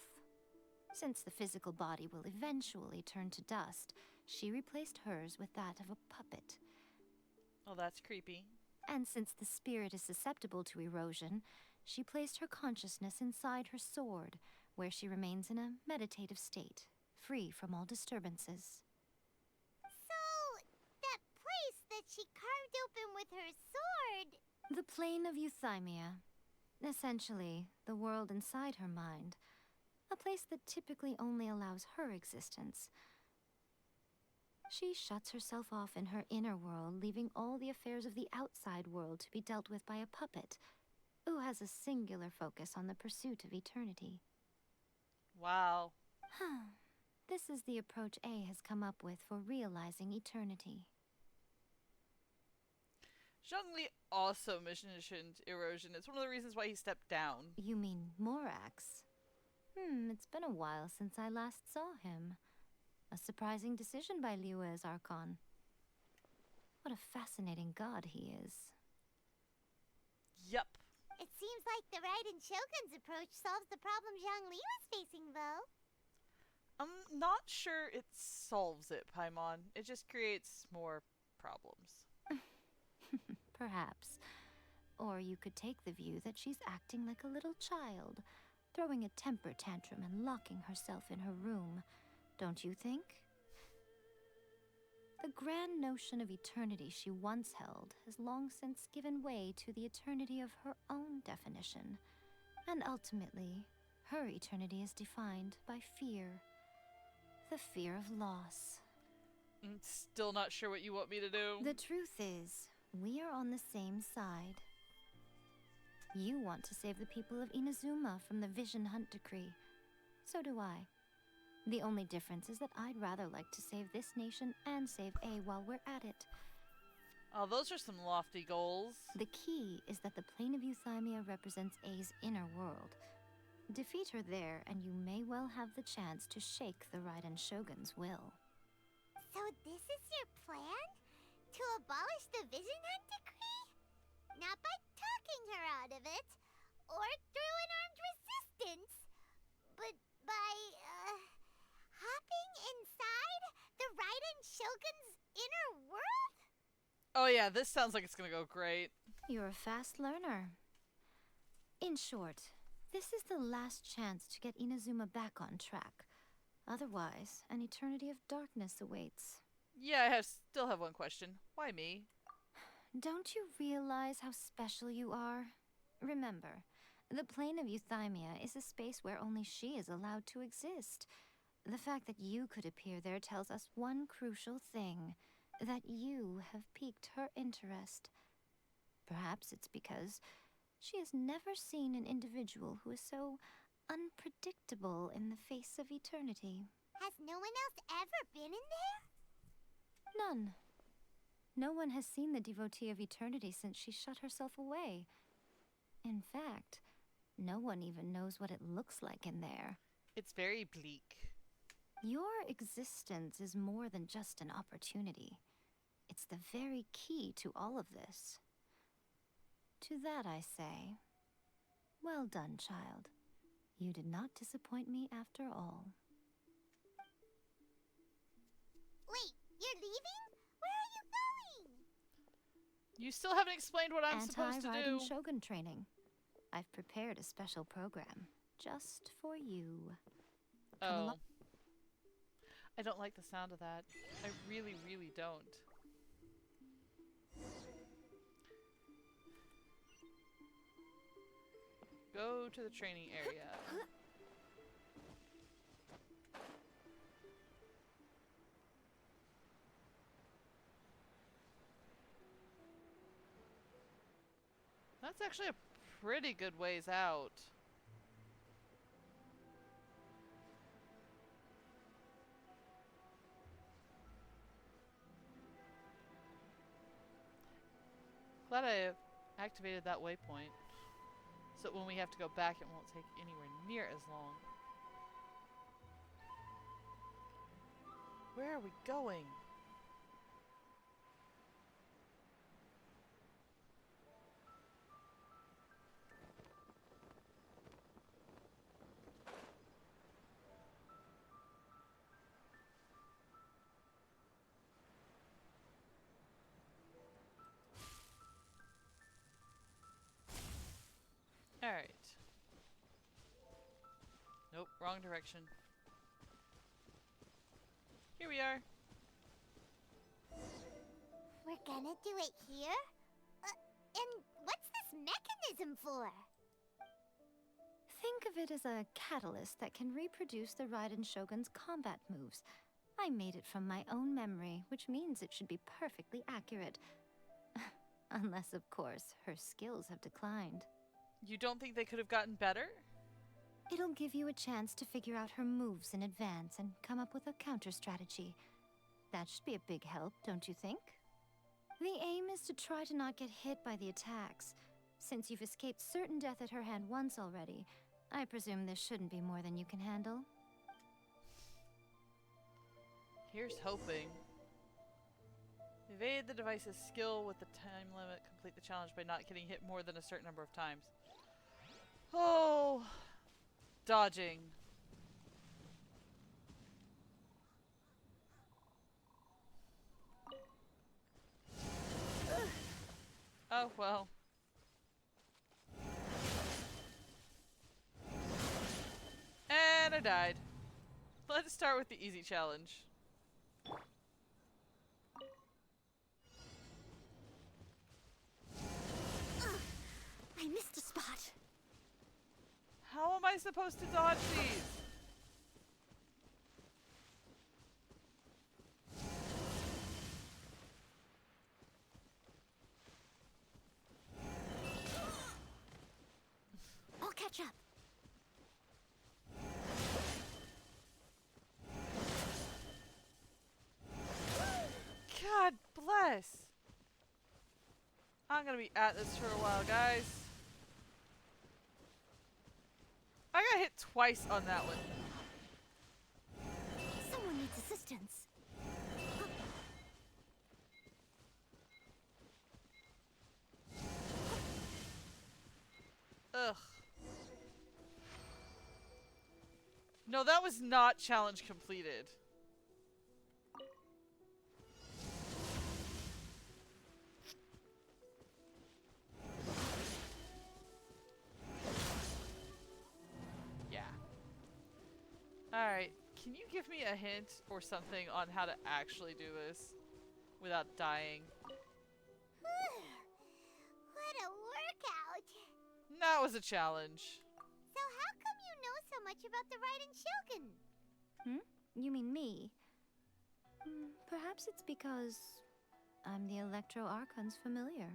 Since the physical body will eventually turn to dust, she replaced hers with that of a puppet. Oh, that's creepy. And since the spirit is susceptible to erosion, she placed her consciousness inside her sword, where she remains in a meditative state, free from all disturbances. So, that place that she carved open with her sword... The plane of Euthymia. Essentially, the world inside her mind. A place that typically only allows her existence. She shuts herself off in her inner world, leaving all the affairs of the outside world to be dealt with by a puppet, who has a singular focus on the pursuit of eternity. Wow. This is the approach A has come up with for realizing eternity. Zhongli also mentioned erosion. It's one of the reasons why he stepped down. You mean Morax? It's been a while since I last saw him. A surprising decision by Liyue's Archon. What a fascinating god he is. Yep. It seems like the Raiden Shogun's approach solves the problem Zhongli was facing, though. I'm not sure it solves it, Paimon. It just creates more problems. Perhaps. Or you could take the view that she's acting like a little child, throwing a temper tantrum and locking herself in her room. Don't you think? The grand notion of eternity she once held has long since given way to the eternity of her own definition. And ultimately, her eternity is defined by fear. The fear of loss. I'm still not sure what you want me to do. The truth is, we are on the same side. You want to save the people of Inazuma from the Vision Hunt decree. So do I. The only difference is that I'd rather like to save this nation and save A while we're at it. Oh, those are some lofty goals. The key is that the plane of Euthymia represents A's inner world. Defeat her there, and you may well have the chance to shake the Raiden Shogun's will. So this is your plan? To abolish the Vision Hunt decree? Not by talking her out of it, or through an armed resistance, but by, hopping inside the Raiden Shogun's inner world? Oh yeah, this sounds like it's gonna go great. You're a fast learner. In short, this is the last chance to get Inazuma back on track. Otherwise, an eternity of darkness awaits. Yeah, I still have one question. Why me? Don't you realize how special you are? Remember, the plane of Euthymia is a space where only she is allowed to exist. The fact that you could appear there tells us one crucial thing, that you have piqued her interest. Perhaps it's because she has never seen an individual who is so unpredictable in the face of eternity. Has no one else ever been in there? None. No one has seen the devotee of eternity since she shut herself away. In fact, no one even knows what it looks like in there. It's very bleak. Your existence is more than just an opportunity. It's the very key to all of this. To that I say, well done, child. You did not disappoint me after all. Wait, you're leaving? Where are you going? You still haven't explained what I'm supposed to do. Anti-Raiden Shogun training. I've prepared a special program just for you. Come Oh. along. I don't like the sound of that. I really, really don't. Go to the training area. That's actually a pretty good ways out. Glad I activated that waypoint. So when we have to go back, it won't take anywhere near as long. Where are we going? Alright. Nope, wrong direction. Here we are. We're gonna do it here? And what's this mechanism for? Think of it as a catalyst that can reproduce the Raiden Shogun's combat moves. I made it from my own memory, which means it should be perfectly accurate. Unless, of course, her skills have declined. You don't think they could have gotten better? It'll give you a chance to figure out her moves in advance and come up with a counter strategy. That should be a big help, don't you think? The aim is to try to not get hit by the attacks. Since you've escaped certain death at her hand once already, I presume this shouldn't be more than you can handle. Here's hoping. Evade the device's skill with the time limit. Complete the challenge by not getting hit more than a certain number of times. Oh! Dodging. Oh, well. And I died. Let's start with the easy challenge. I missed a spot. How am I supposed to dodge these? I'll catch up. God bless. I'm gonna be at this for a while, guys. I got hit twice on that one. Someone needs assistance. Ugh. No, that was not challenge completed. Yeah. Alright, can you give me a hint or something on how to actually do this without dying? What a workout! That was a challenge. So how come you know so much about the Raiden Shogun? You mean me? Perhaps it's because I'm the Electro Archon's familiar.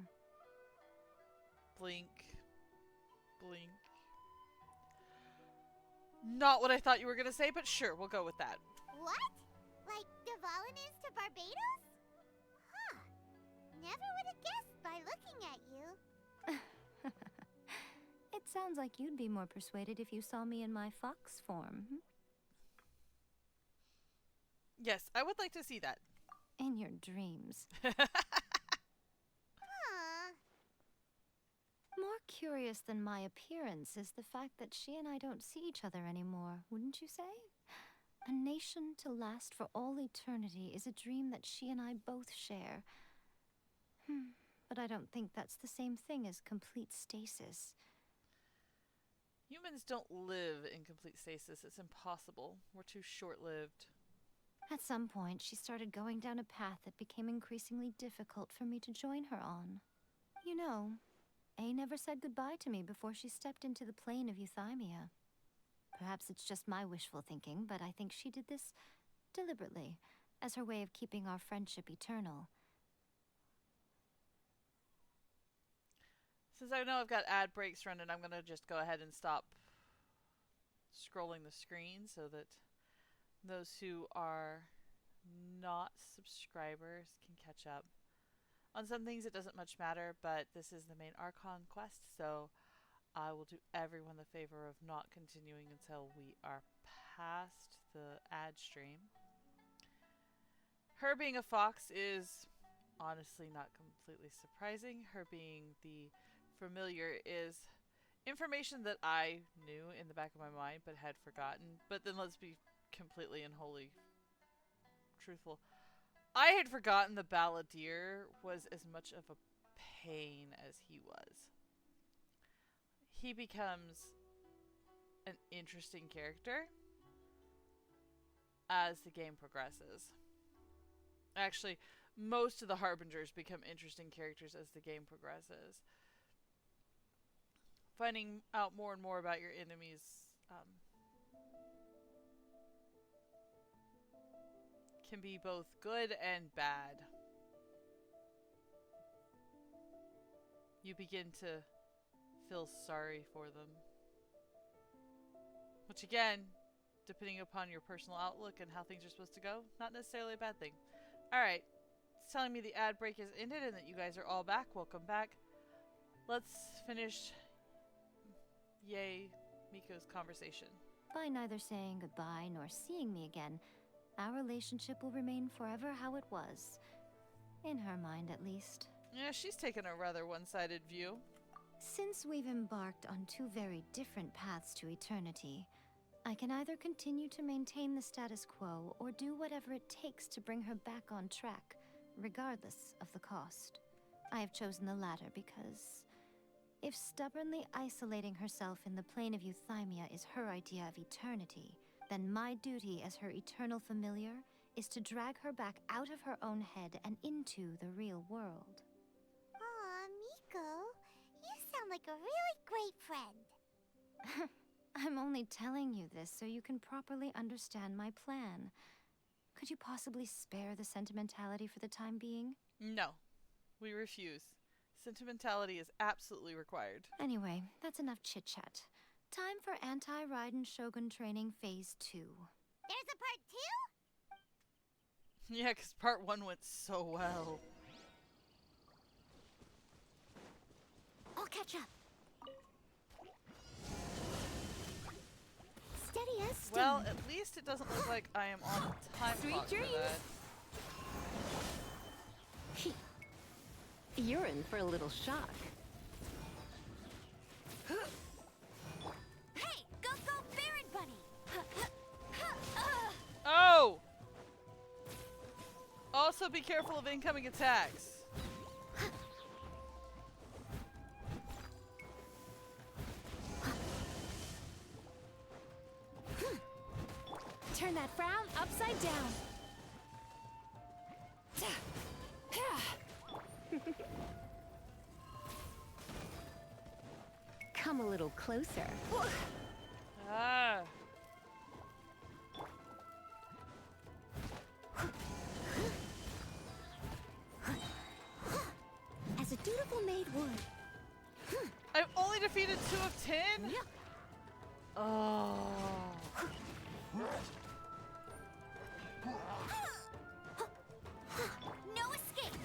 Blink. Blink. Not what I thought you were gonna say, but sure, we'll go with that. What? Like Dvalin is to Barbados? Huh. Never would have guessed by looking at you. It sounds like you'd be more persuaded if you saw me in my fox form. Yes, I would like to see that. In your dreams. Huh. More curious than my appearance is the fact that she and I don't see each other anymore, wouldn't you say? A nation to last for all eternity is a dream that she and I both share. But I don't think that's the same thing as complete stasis. Humans don't live in complete stasis. It's impossible. We're too short-lived. At some point, she started going down a path that became increasingly difficult for me to join her on. You know, A never said goodbye to me before she stepped into the plane of Euthymia. Perhaps it's just my wishful thinking, but I think she did this deliberately, as her way of keeping our friendship eternal. Since I know I've got ad breaks running, I'm going to just go ahead and stop scrolling the screen so that those who are not subscribers can catch up. On some things it doesn't much matter, but this is the main Archon quest, so I will do everyone the favor of not continuing until we are past the ad stream. Her being a fox is honestly not completely surprising. Her being the familiar is information that I knew in the back of my mind but had forgotten. But then let's be completely and wholly truthful. I had forgotten the Balladeer was as much of a pain as he was. He becomes an interesting character as the game progresses. Actually, most of the Harbingers become interesting characters as the game progresses. Finding out more and more about your enemies can be both good and bad. You begin to feel sorry for them. Which again, depending upon your personal outlook and how things are supposed to go, not necessarily a bad thing. Alright, it's telling me the ad break has ended and that you guys are all back. Welcome back. Let's finish Miko's conversation. By neither saying goodbye nor seeing me again, our relationship will remain forever how it was. In her mind, at least. Yeah, she's taken a rather one-sided view. Since we've embarked on two very different paths to eternity, I can either continue to maintain the status quo or do whatever it takes to bring her back on track, regardless of the cost. I have chosen the latter because if stubbornly isolating herself in the plane of Euthymia is her idea of eternity, then my duty as her eternal familiar is to drag her back out of her own head and into the real world. Aw, Miko, you sound like a really great friend. I'm only telling you this so you can properly understand my plan. Could you possibly spare the sentimentality for the time being? No, we refuse. Sentimentality is absolutely required. Anyway, that's enough chit-chat. Time for Anti-Raiden Shogun Training Phase 2. There's a part 2? Yeah, because part 1 went so well. I'll catch up. Steady as stone. Well, at least it doesn't look like I am on a time Sweet clock for dreams. that. You're in for a little shock. Hey, go Baron Bunny! Oh! Also be careful of incoming attacks. Turn that frown upside down. Come a little closer. Ah. As a dutiful maid would. I've only defeated 2 of 10? Oh. No escape!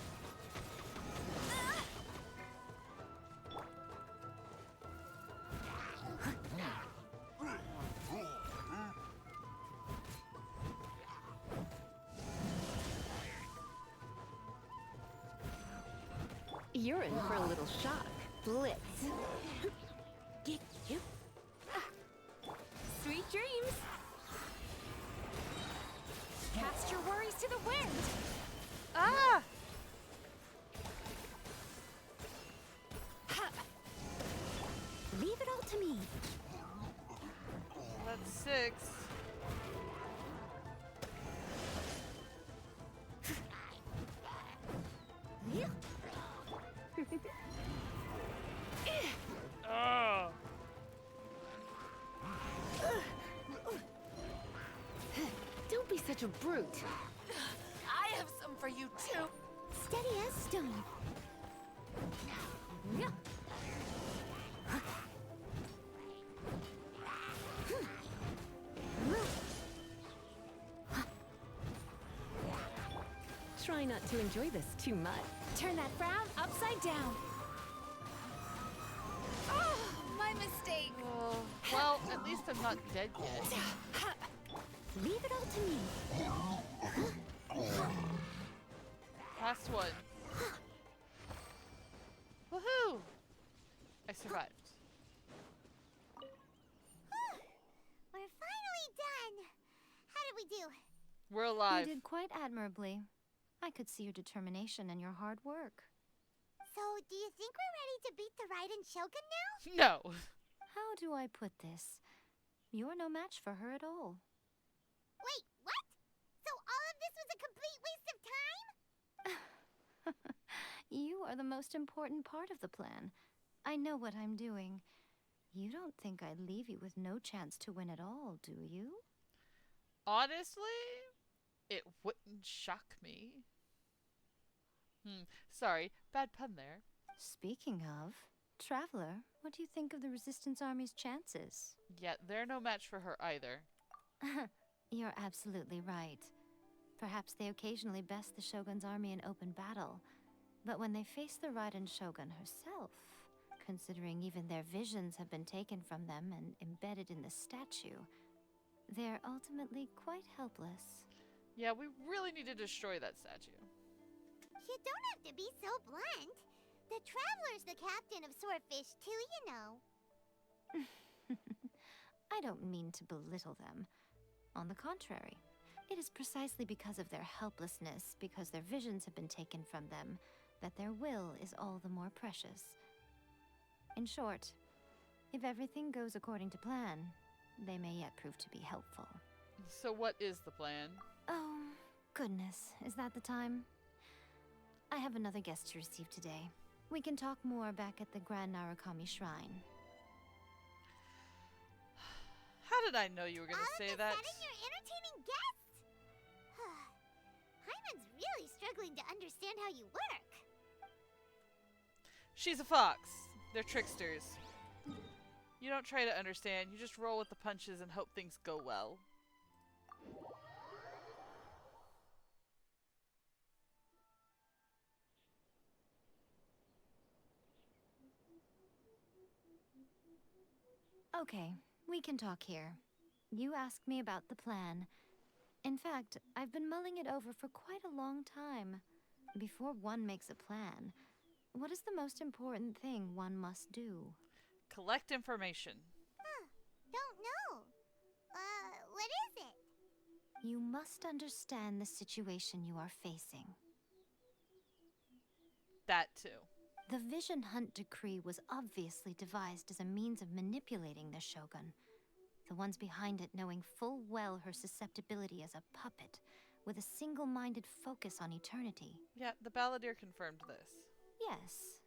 You're in for a little shock. Blitz. Get you. Sweet dreams! Cast your worries to the wind! Ah! Leave it all to me. That's 6. Oh. Don't be such a brute. I have some for you too! Steady as stone. try not to enjoy this too much. Turn that frown upside down. Oh, my mistake. Oh, well, at least I'm not dead yet. Leave it all to me. Last one. Woohoo! I survived. We're finally done. How did we do? We're alive. You did quite admirably. I could see your determination and your hard work. So, do you think we're ready to beat the Raiden Shogun now? No. How do I put this? You're no match for her at all. Wait, what? So all of this was a complete waste of time? You are the most important part of the plan. I know what I'm doing. You don't think I'd leave you with no chance to win at all, do you? Honestly, it wouldn't shock me. Sorry, bad pun there. Speaking of, Traveler, what do you think of the Resistance Army's chances? Yeah, they're no match for her either. You're absolutely right. Perhaps they occasionally best the Shogun's army in open battle, but when they face the Raiden Shogun herself, considering even their visions have been taken from them and embedded in the statue, they're ultimately quite helpless. Yeah, we really need to destroy that statue. You don't have to be so blunt. The Traveler's the captain of Swordfish too, you know. I don't mean to belittle them. On the contrary, it is precisely because of their helplessness, because their visions have been taken from them, that their will is all the more precious. In short, if everything goes according to plan, they may yet prove to be helpful. So what is the plan? Oh, goodness, is that the time? I have another guest to receive today. We can talk more back at the Grand Narukami Shrine. How did I know you were going to say that? All of a sudden you're entertaining guests? Hyman's really struggling to understand how you work. She's a fox. They're tricksters. You don't try to understand, you just roll with the punches and hope things go well. Okay, we can talk here. You asked me about the plan. In fact, I've been mulling it over for quite a long time. Before one makes a plan, what is the most important thing one must do? Collect information. Don't know. What is it? You must understand the situation you are facing. That too. The Vision Hunt Decree was obviously devised as a means of manipulating the Shogun. The ones behind it knowing full well her susceptibility as a puppet, with a single-minded focus on eternity. Yeah, the Balladeer confirmed this. Yes.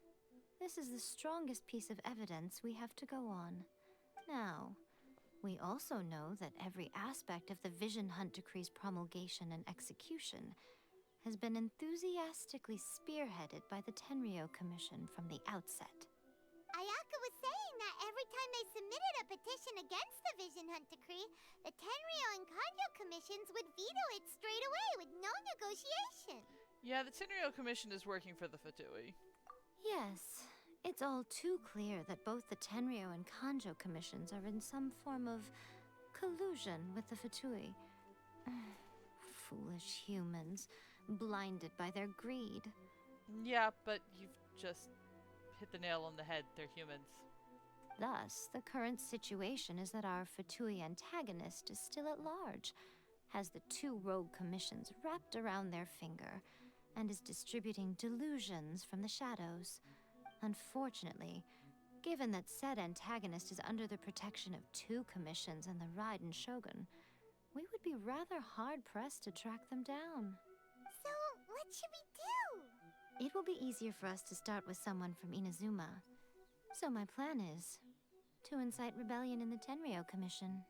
This is the strongest piece of evidence we have to go on. Now, we also know that every aspect of the Vision Hunt Decree's promulgation and execution has been enthusiastically spearheaded by the Tenryo Commission from the outset. Ayaka was saying that every time they submitted a petition against the Vision Hunt Decree, the Tenryo and Kanjo commissions would veto it straight away with no negotiation. Yeah, the Tenryo Commission is working for the Fatui. Yes, it's all too clear that both the Tenryo and Kanjo commissions are in some form of collusion with the Fatui. Foolish humans, blinded by their greed. Yeah, but you've just hit the nail on the head. They're humans. Thus, the current situation is that our Fatui antagonist is still at large, has the two rogue commissions wrapped around their finger, and is distributing delusions from the shadows. Unfortunately, given that said antagonist is under the protection of two commissions and the Raiden Shogun, we would be rather hard-pressed to track them down. So, what should we do? It will be easier for us to start with someone from Inazuma. So my plan is to incite rebellion in the Tenryo Commission.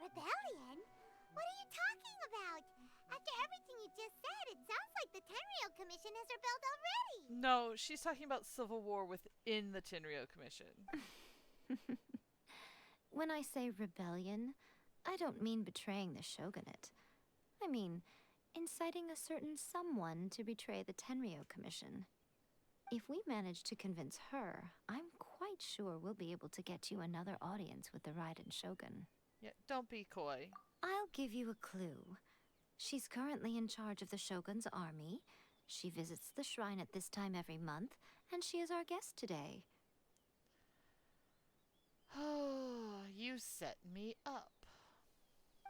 Rebellion? What are you talking about? After everything you just said, it sounds like the Tenryo Commission has rebelled already. No, she's talking about civil war within the Tenryo Commission. When I say rebellion, I don't mean betraying the shogunate. I mean, inciting a certain someone to betray the Tenryo Commission. If we manage to convince her, I'm quite sure we'll be able to get you another audience with the Raiden Shogun. Yeah, don't be coy. I'll give you a clue. She's currently in charge of the Shogun's army. She visits the shrine at this time every month, and she is our guest today. Oh, you set me up.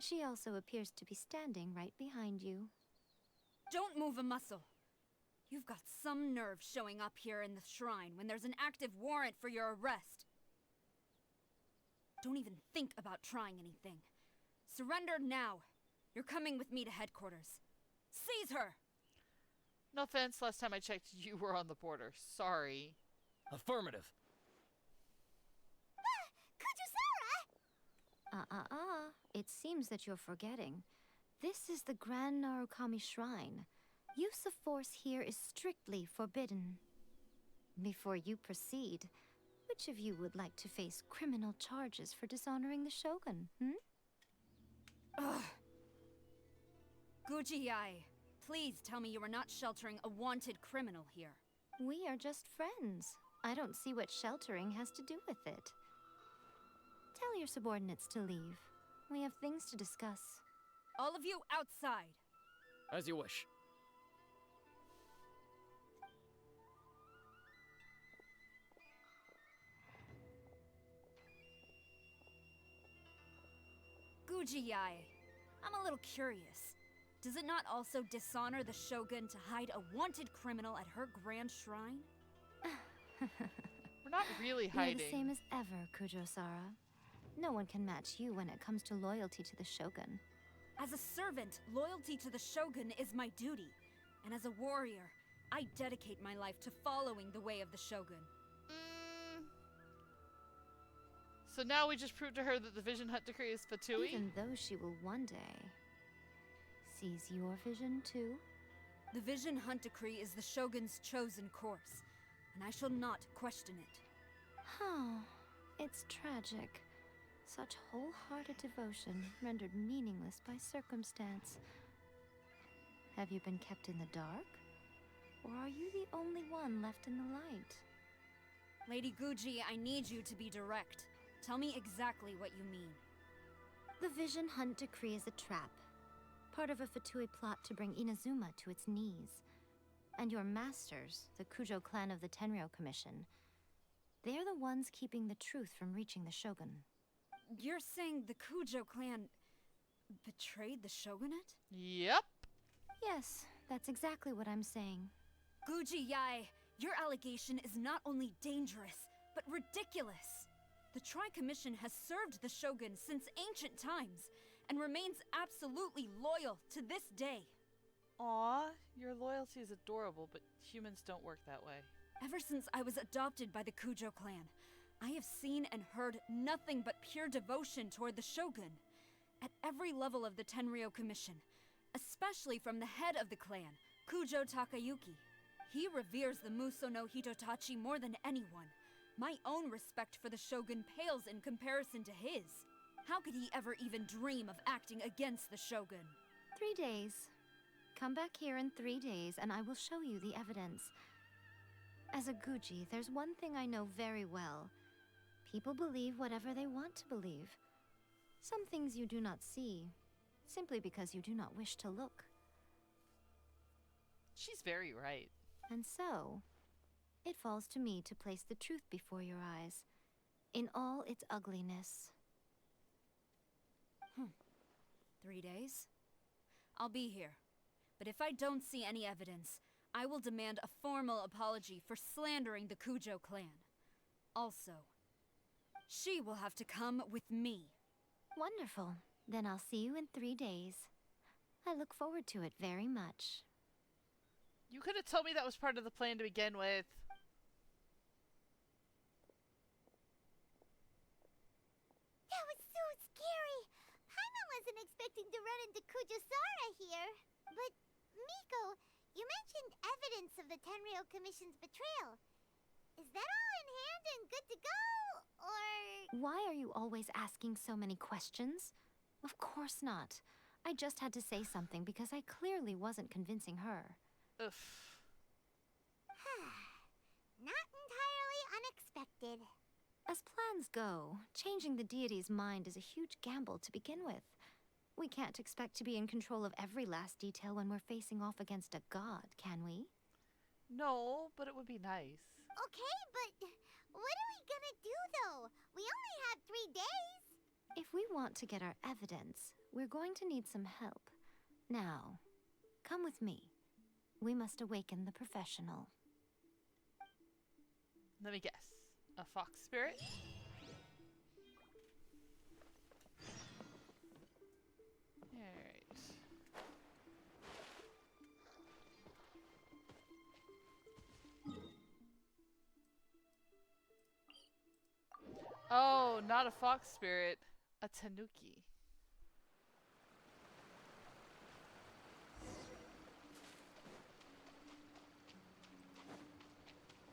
She also appears to be standing right behind you. Don't move a muscle. You've got some nerve showing up here in the shrine when there's an active warrant for your arrest. Don't even think about trying anything. Surrender now. You're coming with me to headquarters. Seize her! No offense, last time I checked, you were on the border. Sorry. Affirmative. Kujusara! It seems that you're forgetting. This is the Grand Narukami Shrine. Use of force here is strictly forbidden. Before you proceed, which of you would like to face criminal charges for dishonoring the Shogun, Ugh. Gujiyai, please tell me you are not sheltering a wanted criminal here. We are just friends. I don't see what sheltering has to do with it. Tell your subordinates to leave. We have things to discuss. All of you outside. As you wish. Gujiyai, I'm a little curious. Does it not also dishonor the Shogun to hide a wanted criminal at her grand shrine? We're not really You're hiding. the same as ever, Kujo-Sara. No one can match you when it comes to loyalty to the Shogun. As a servant, loyalty to the Shogun is my duty. And as a warrior, I dedicate my life to following the way of the Shogun. So now we just proved to her that the Vision Hunt decree is Fatui? Even though she will one day seize your vision too. The Vision Hunt decree is the Shogun's chosen course, and I shall not question it. Oh, it's tragic. Such wholehearted devotion rendered meaningless by circumstance. Have you been kept in the dark? Or are you the only one left in the light? Lady Guji, I need you to be direct. Tell me exactly what you mean. The Vision Hunt decree is a trap. Part of a Fatui plot to bring Inazuma to its knees. And your masters, the Kujo clan of the Tenryo Commission, they're the ones keeping the truth from reaching the Shogun. You're saying the Kujo clan betrayed the shogunate? Yep. Yes, that's exactly what I'm saying. Guji Yai, your allegation is not only dangerous, but ridiculous. The Tri-Commission has served the Shogun since ancient times, and remains absolutely loyal to this day. Aw, your loyalty is adorable, but humans don't work that way. Ever since I was adopted by the Kujo clan, I have seen and heard nothing but pure devotion toward the Shogun. At every level of the Tenryo Commission, especially from the head of the clan, Kujo Takayuki. He reveres the Muso no Hitotachi more than anyone. My own respect for the Shogun pales in comparison to his. How could he ever even dream of acting against the Shogun? 3 days. Come back here in 3 days and I will show you the evidence. As a Guji, there's one thing I know very well. People believe whatever they want to believe. Some things you do not see, simply because you do not wish to look. She's very right. And so, it falls to me to place the truth before your eyes, in all its ugliness. 3 days? I'll be here. But if I don't see any evidence, I will demand a formal apology for slandering the Kujo clan. Also, she will have to come with me. Wonderful. Then I'll see you in 3 days. I look forward to it very much. You could have told me that was part of the plan to begin with. That was so scary. Paimon wasn't expecting to run into Kujusara here. But, Miko, you mentioned evidence of the Tenryo Commission's betrayal. Is that all in hand and good to go? Or... Why are you always asking so many questions? Of course not. I just had to say something because I clearly wasn't convincing her. Ugh. Not entirely unexpected. As plans go, changing the deity's mind is a huge gamble to begin with. We can't expect to be in control of every last detail when we're facing off against a god, can we? No, but it would be nice. Okay, but what are we gonna do though? We only have 3 days. If we want to get our evidence, we're going to need some help. Now, come with me. We must awaken the professional. Let me guess. A fox spirit? Alright. Oh, not a fox spirit. A tanuki.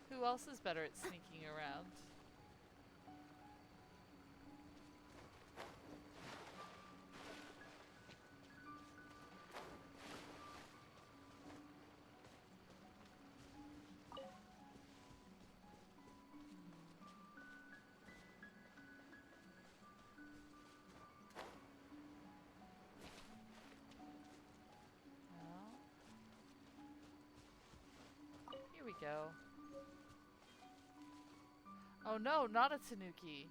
Who else is better at sneaking around? Well, here we go. Oh no, not a tanuki.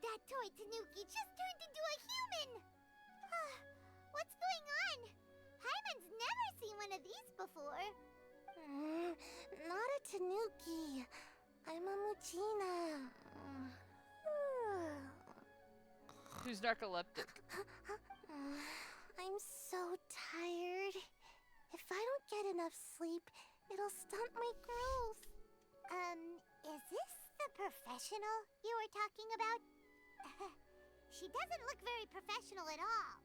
That toy tanuki just turned into a human! What's going on? Hyman's never seen one of these before. Not a tanuki. I'm a Muchina. Who's narcoleptic? I'm so tired. If I don't get enough sleep, it'll stunt my growth. Is this the professional you were talking about? She doesn't look very professional at all.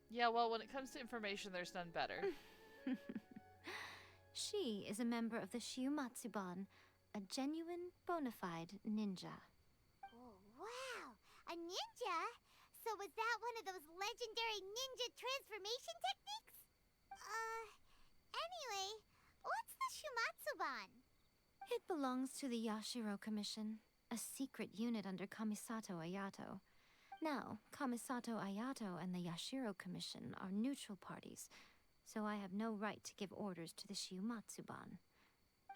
Yeah, well, when it comes to information, there's none better. She is a member of the Shiumatsuban, a genuine, bona fide ninja. Oh, wow! A ninja? So was that one of those legendary ninja transformation techniques? Anyway, what's the Shumatsuban? It belongs to the Yashiro Commission, a secret unit under Kamisato Ayato. Now, Kamisato Ayato and the Yashiro Commission are neutral parties, so I have no right to give orders to the Shiumatsuban.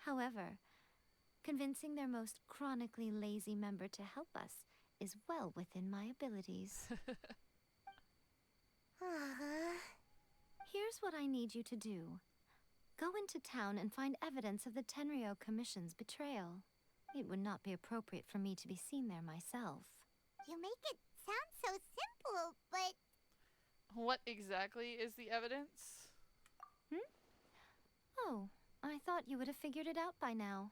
However, convincing their most chronically lazy member to help us is well within my abilities. Here's what I need you to do. Go into town and find evidence of the Tenryo Commission's betrayal. It would not be appropriate for me to be seen there myself. You make it sound so simple, but... What exactly is the evidence? Oh, I thought you would have figured it out by now.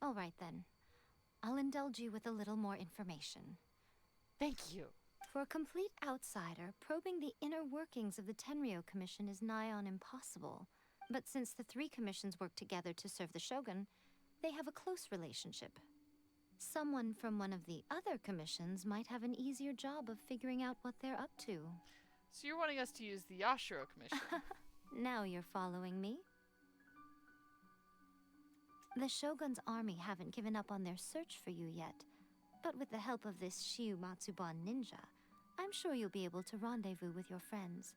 All right then. I'll indulge you with a little more information. Thank you. For a complete outsider, probing the inner workings of the Tenryo Commission is nigh on impossible. But since the 3 commissions work together to serve the Shogun, they have a close relationship. Someone from one of the other commissions might have an easier job of figuring out what they're up to. So you're wanting us to use the Yashiro Commission? Now you're following me. The Shogun's army haven't given up on their search for you yet, but with the help of this Shiumatsuban ninja, I'm sure you'll be able to rendezvous with your friends.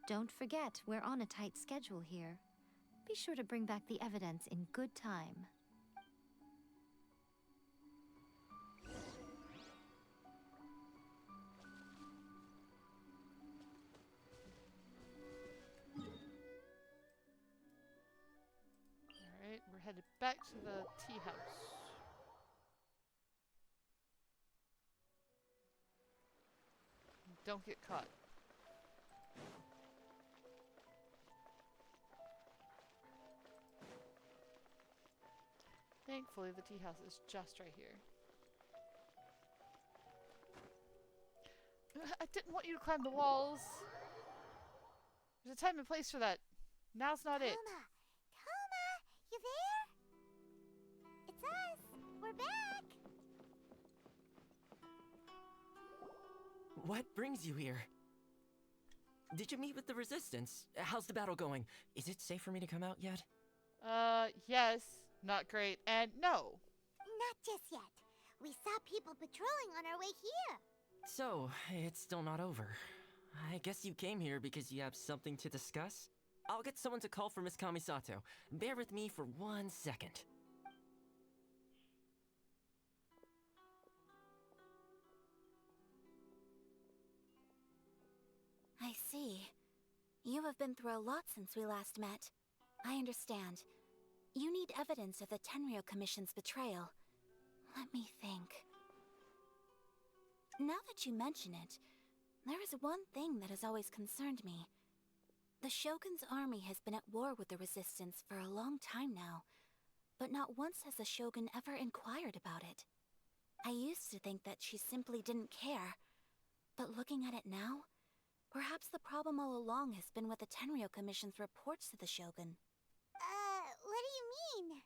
Don't forget, we're on a tight schedule here. Be sure to bring back the evidence in good time. Alright, we're headed back to the tea house. Don't get caught. Thankfully, the tea house is just right here. I didn't want you to climb the walls. There's a time and place for that. Now's not it. Toma, you there? It's us. We're back. What brings you here? Did you meet with the Resistance? How's the battle going? Is it safe for me to come out yet? Yes. Not great. And no. Not just yet. We saw people patrolling on our way here. So, it's still not over. I guess you came here because you have something to discuss? I'll get someone to call for Miss Kamisato. Bear with me for 1 second. I see. You have been through a lot since we last met. I understand. You need evidence of the Tenryou Commission's betrayal. Let me think. Now that you mention it, there is one thing that has always concerned me. The Shogun's army has been at war with the Resistance for a long time now, but not once has the Shogun ever inquired about it. I used to think that she simply didn't care, but looking at it now, perhaps the problem all along has been with the Tenryou Commission's reports to the Shogun. What do you mean?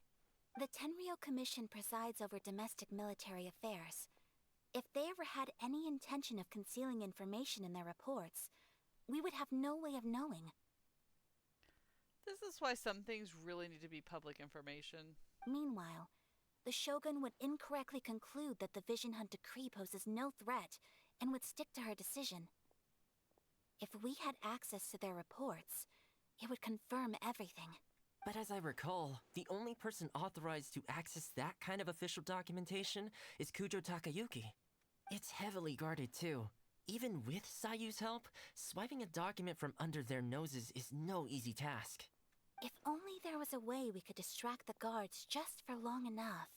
The Tenryou Commission presides over domestic military affairs. If they ever had any intention of concealing information in their reports, we would have no way of knowing. This is why some things really need to be public information. Meanwhile, the Shogun would incorrectly conclude that the Vision Hunt decree poses no threat and would stick to her decision. If we had access to their reports, it would confirm everything. But as I recall, the only person authorized to access that kind of official documentation is Kujo Takayuki. It's heavily guarded too. Even with Sayu's help, swiping a document from under their noses is no easy task. If only there was a way we could distract the guards just for long enough.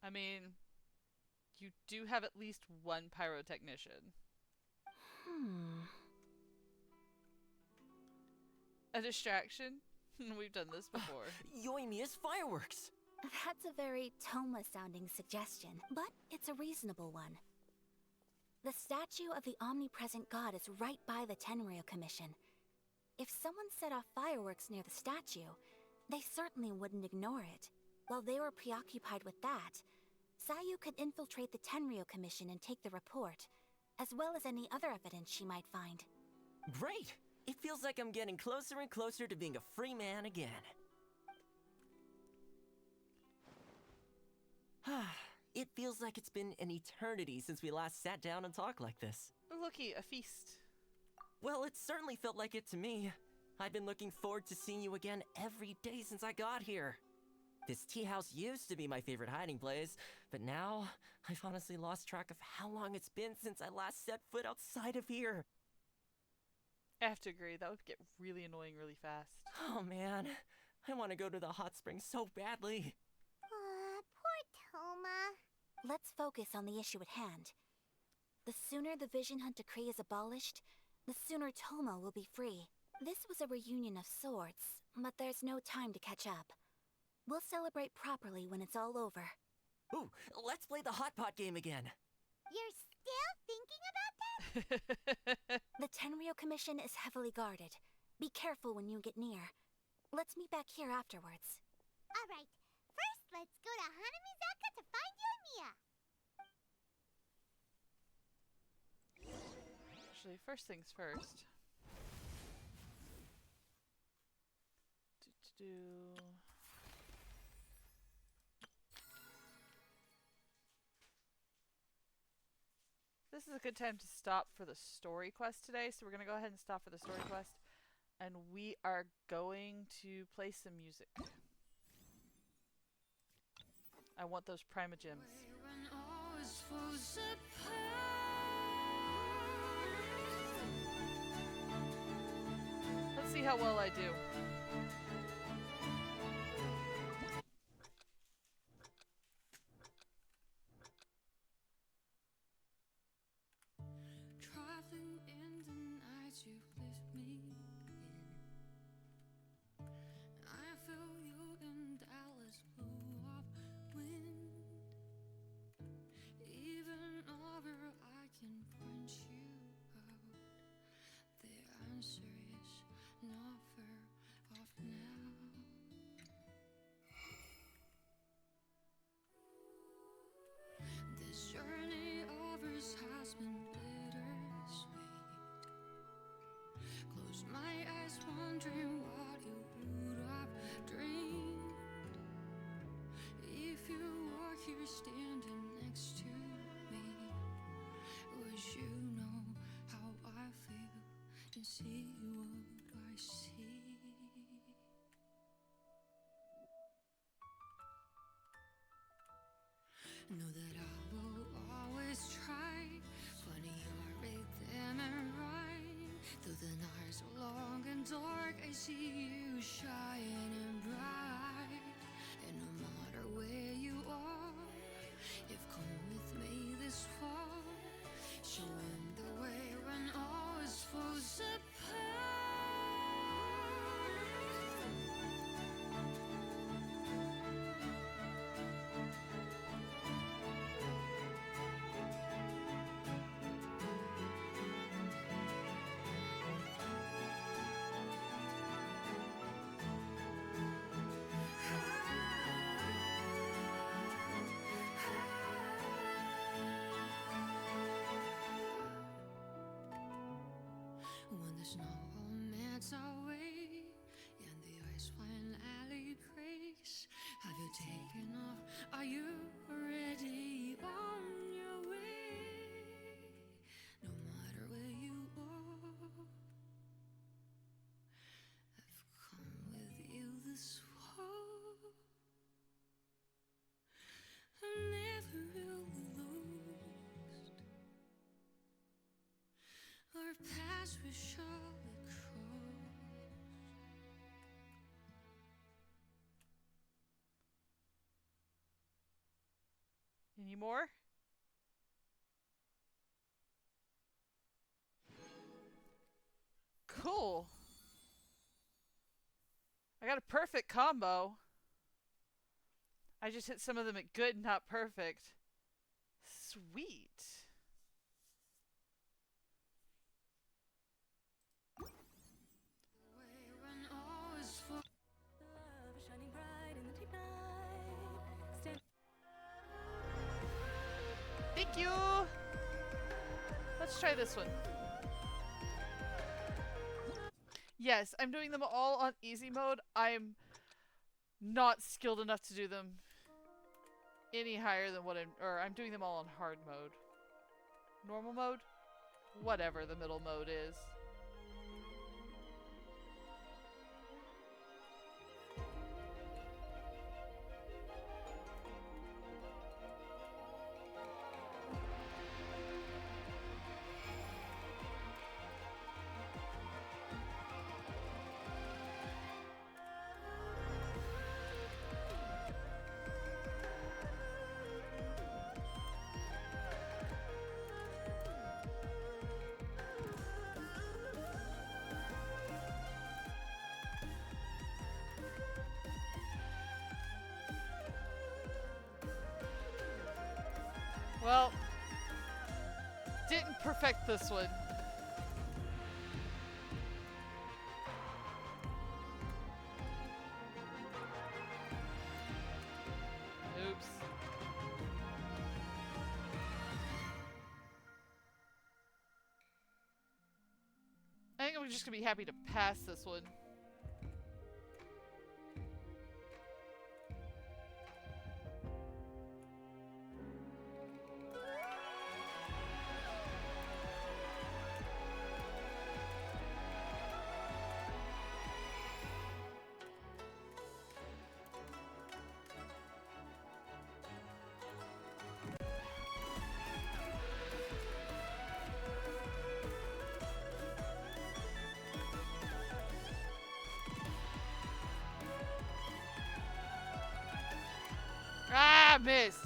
I mean, you do have at least one pyrotechnician. A distraction? We've done this before. Yoimiya's fireworks! That's a very Toma-sounding suggestion, but it's a reasonable one. The statue of the omnipresent god is right by the Tenryou Commission. If someone set off fireworks near the statue, they certainly wouldn't ignore it. While they were preoccupied with that, Sayu could infiltrate the Tenryou Commission and take the report, as well as any other evidence she might find. Great! It feels like I'm getting closer and closer to being a free man again. It feels like it's been an eternity since we last sat down and talked like this. Looky, a feast. Well, it certainly felt like it to me. I've been looking forward to seeing you again every day since I got here. This tea house used to be my favorite hiding place, but now I've honestly lost track of how long it's been since I last set foot outside of here. I have to agree, that would get really annoying really fast. Oh man, I want to go to the hot springs so badly. Poor Toma. Let's focus on the issue at hand. The sooner the Vision Hunt decree is abolished, the sooner Toma will be free. This was a reunion of sorts, but there's no time to catch up. We'll celebrate properly when it's all over. Ooh, let's play the hot pot game again. You're still thinking about that? The Tenryou Commission is heavily guarded. Be careful when you get near. Let's meet back here afterwards. Alright, first let's go to Hanamizaka to find Yoimiya. Actually, first things first. This is a good time to stop for the story quest today, so we're going to go ahead and stop for the story quest. And we are going to play some music. I want those Primogems. Let's see how well I do. Traveling in the night you lift me in. I feel you in Dallas blue of wind. Even over I can point you out. The answer is not far off now. This journey of ours has been bittersweet. Know that I will always try. Funny, you are right there and right. Though the nights are long and dark, I see you shining bright. And no matter where you are, you've come with me this far, showing the way when all is falls apart. When the snow all melts away and the ice finally breaks, have you taken off? Are you ready on your way? No matter where you are, I've come with you this far. I'm never really lost. Our paths will surely cross. Any more? Cool. I got a perfect combo. I just hit some of them at good, not perfect. Sweet. When all is full. Love shining bright in the deep night. Stand Thank you. Let's try this one. Yes, I'm doing them all on easy mode. I'm not skilled enough to do them any higher than what I'm doing them all on hard mode. Normal mode? Whatever the middle mode is. Well, didn't perfect this one. Oops. I think I'm just gonna be happy to pass this one. Ah, miss.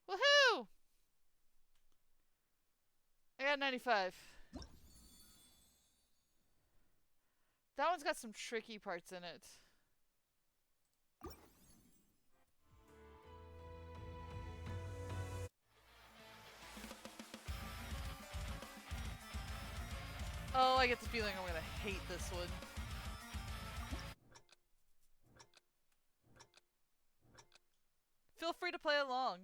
Woohoo! I got 95. That one's got some tricky parts in it. Oh, I get the feeling I'm gonna hate this one. Feel free to play along.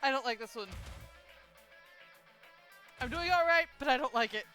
I don't like this one. I'm doing alright, but I don't like it.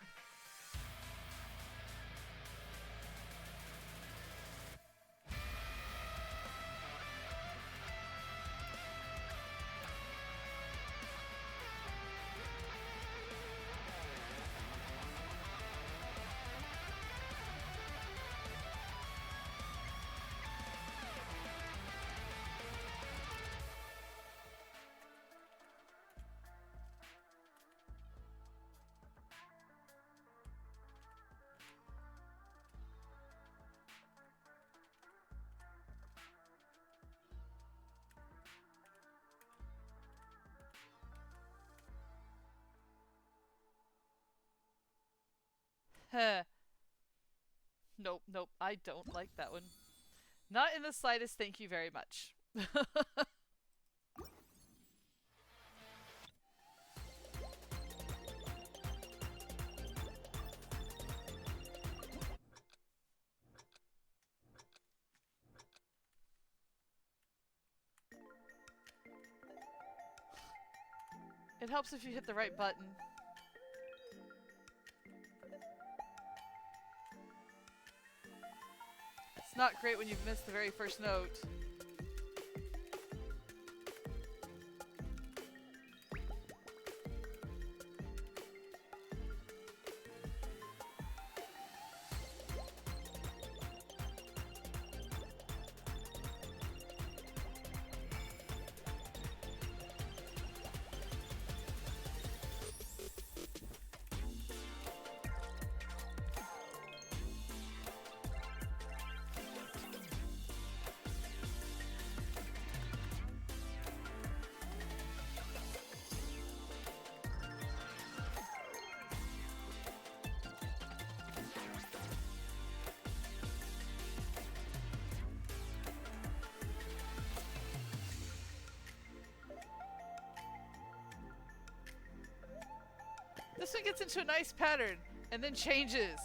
Heh. Nope, nope, I don't like that one. Not in the slightest, thank you very much. It helps if you hit the right button. It's not great when you've missed the very first note. This one gets into a nice pattern and then changes.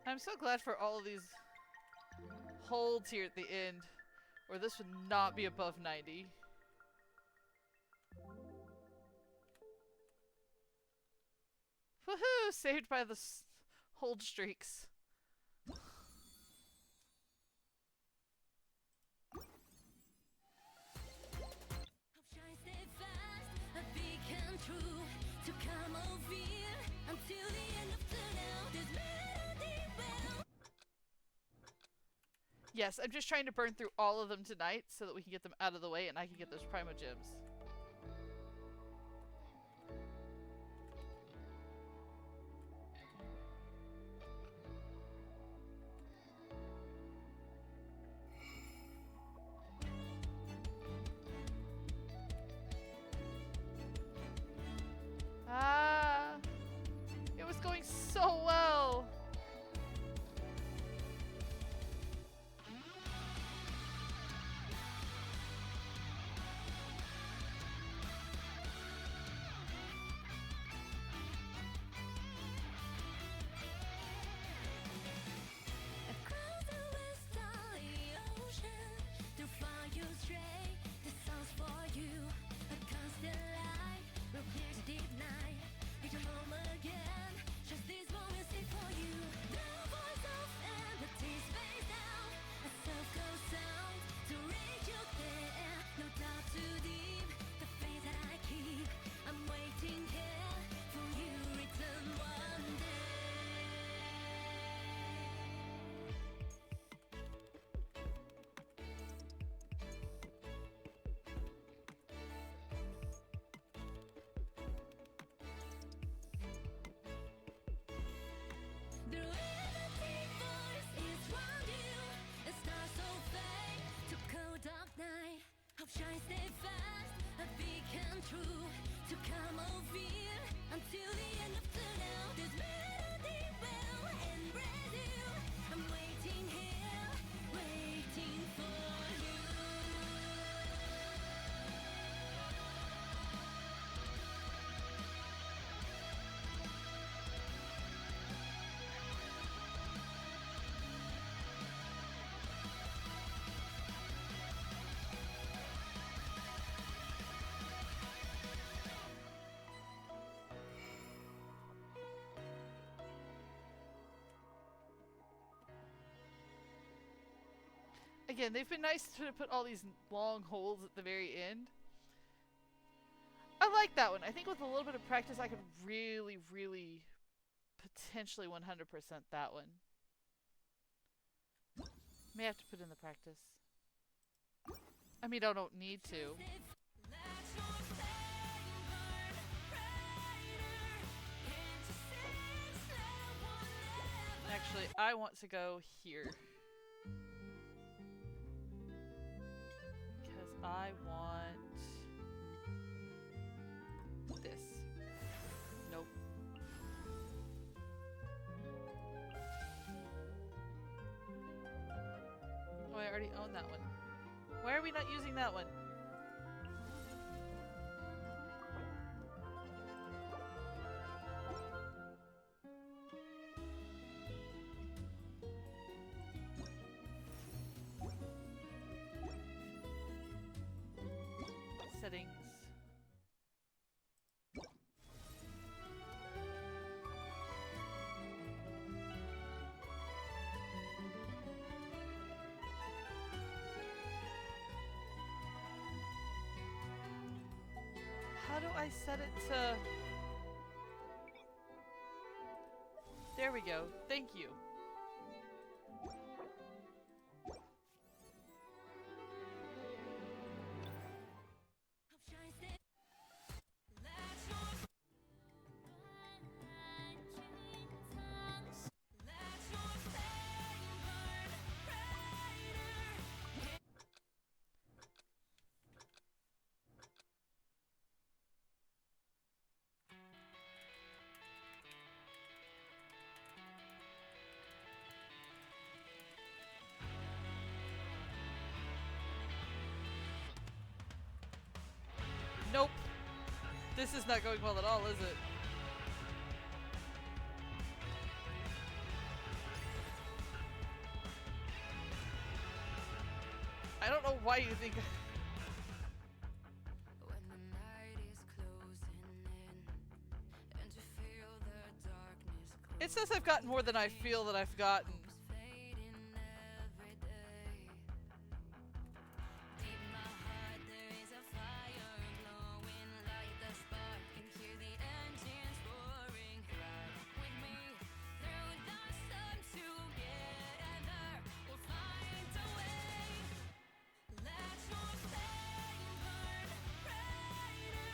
I'm so glad for all of these holds here at the end, or this would not be above 90. Woohoo! Saved by the hold streaks. Yes, I'm just trying to burn through all of them tonight so that we can get them out of the way and I can get those Primogems. Ah, it was going so well. shine steadfast, a beacon true to come over until the end of tunnel. This melody will embrace you. I'm waiting here, waiting for you. Again, they've been nice to put all these long holes at the very end. I like that one. I think with a little bit of practice, I could really, really potentially 100% that one. May have to put in the practice. I mean, I don't need to. Actually, I want to go here. Because I want this. Nope. Oh, I already own that one. Why are we not using that one? Settings. How do I set it to... There we go. Thank you. Nope. This is not going well at all, is it? I don't know why you think... When the night is closing in and you feel the darkness It says I've gotten more than I feel that I've gotten. fading every day. Deep in my heart there is a fire glowing like the spark. Can hear the engines roaring. Ride with me through the storm together. We'll find a way. Let your flame burn brighter.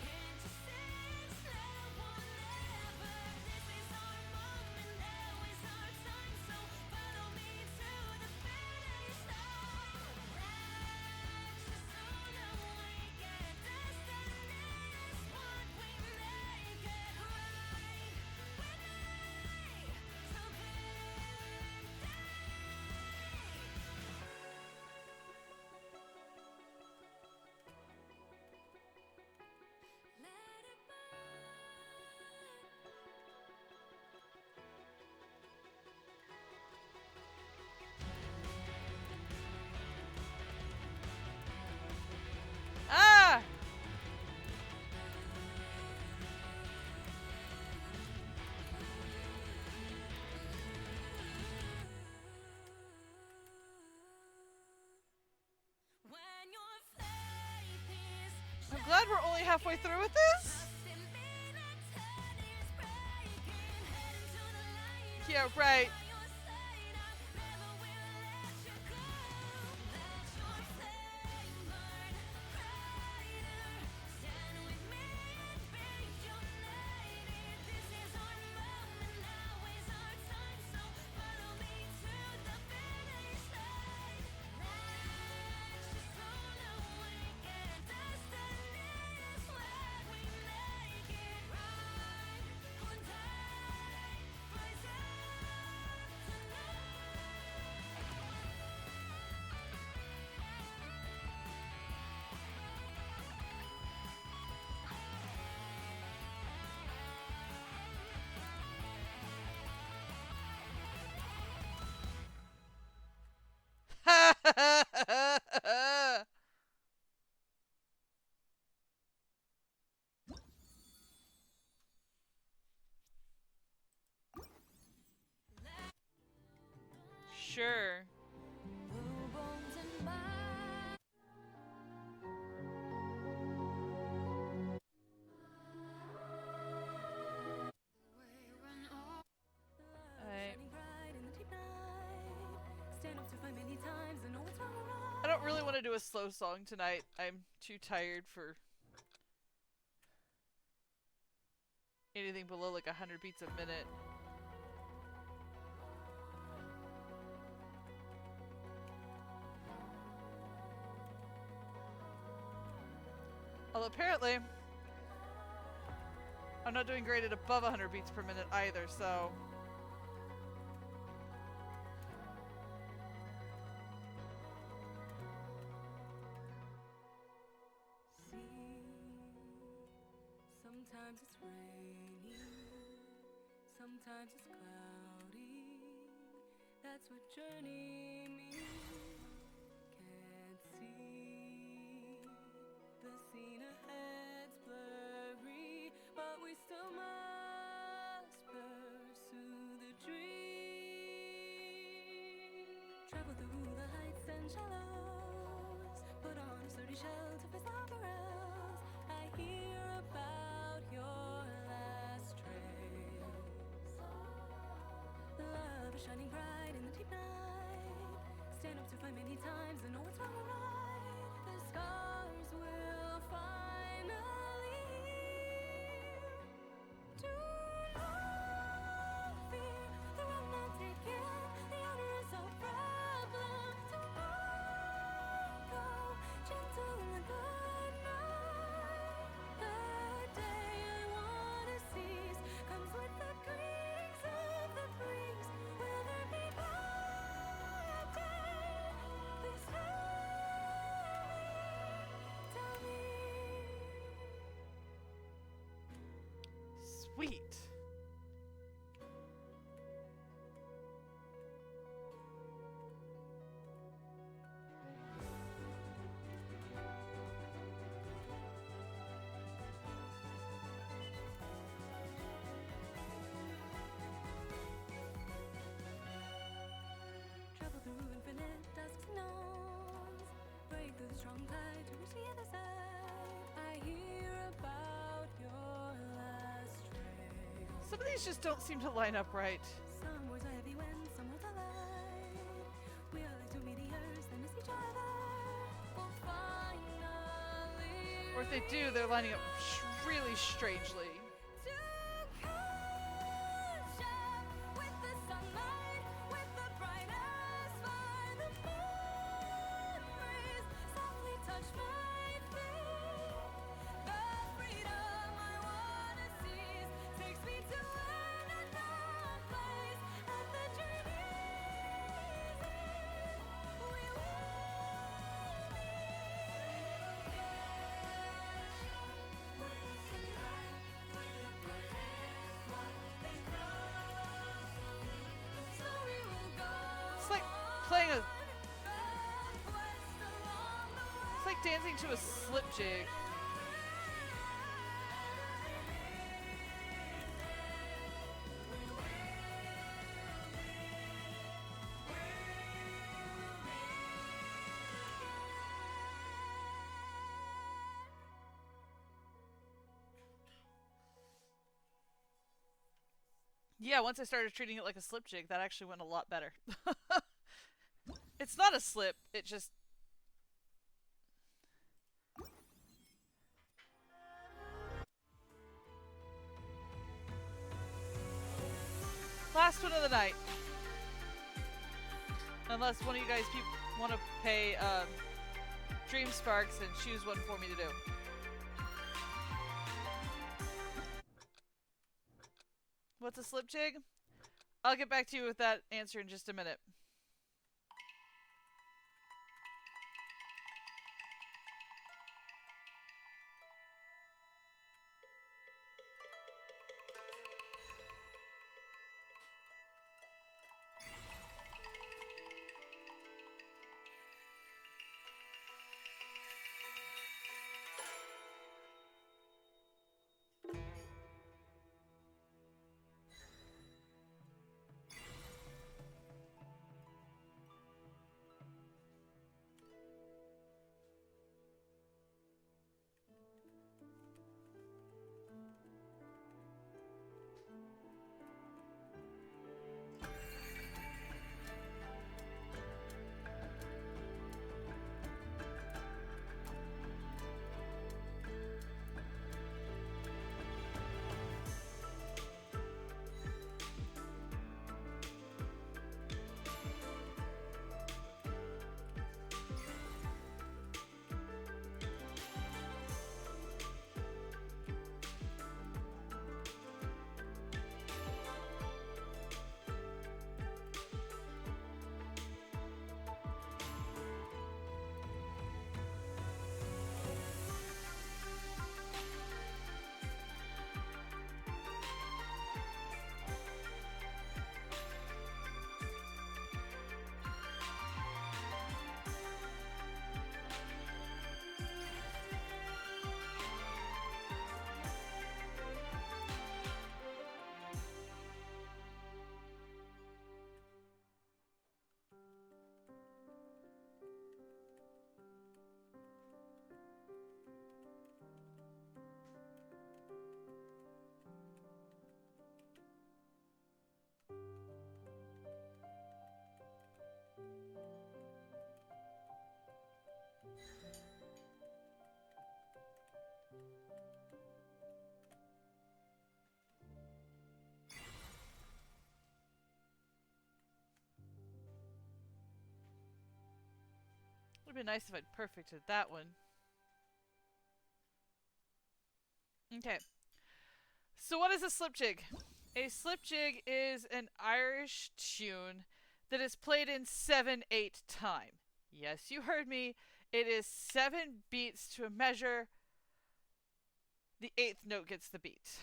Can't you sense love will never? This is our moment, now is our time. So follow me to the finish line. Let's just sooner we get destiny is what we make it right. With me to let it burn. Ah! When your faith is I'm glad we're only halfway through with this. Yeah, right. Sure. I don't really want to do a slow song tonight. I'm too tired for anything below like 100 beats a minute. Although apparently I'm not doing great at above 100 beats per minute either, so... Sometimes it's rainy, sometimes it's cloudy. That's what journey means. Can't see the scene ahead's blurry, but we still must pursue the dream. Travel through the heights and shallows, put on a sturdy shell to face our perils. I hear about your last trace. Love is shining bright in the deep night. Stand up to fight many times and know what's wrong or right. The scars will finally heal. Do not fear the road not taken. The honor is no problem. Do not go gentle and good night. The day I wanna seize comes with the greetings of the breeze. Will there be bright day? Please tell me. Sweet. Travel through infinite dusks and dawns. Break through the strong tide to reach the other side. I hear about your last trace. Some of these just don't seem to line up right. Some words are heavy when some words are light. We are like two meteors that miss each other. We'll finally Or if they do, they're lining up really strangely. to catch up with the sunlight, with the brightest fire. The memories softly touch my feet. The freedom I wanna seize takes me to an unknown place. At the journey's end, we will It's like playing a... It's like dancing to a slip jig. Yeah, once I started treating it like a slip jig, that actually went a lot better. It's not a slip, it just... Last one of the night. Unless one of you guys want to pay Dream Sparks and choose one for me to do. What's a slip jig? I'll get back to you with that answer in just a minute. Would have been nice if I'd perfected that one. Okay. So what is a slipjig? A slipjig is an Irish tune that is played in 7/8 time. Yes, you heard me. It is 7 beats to a measure. The 8th note gets the beat.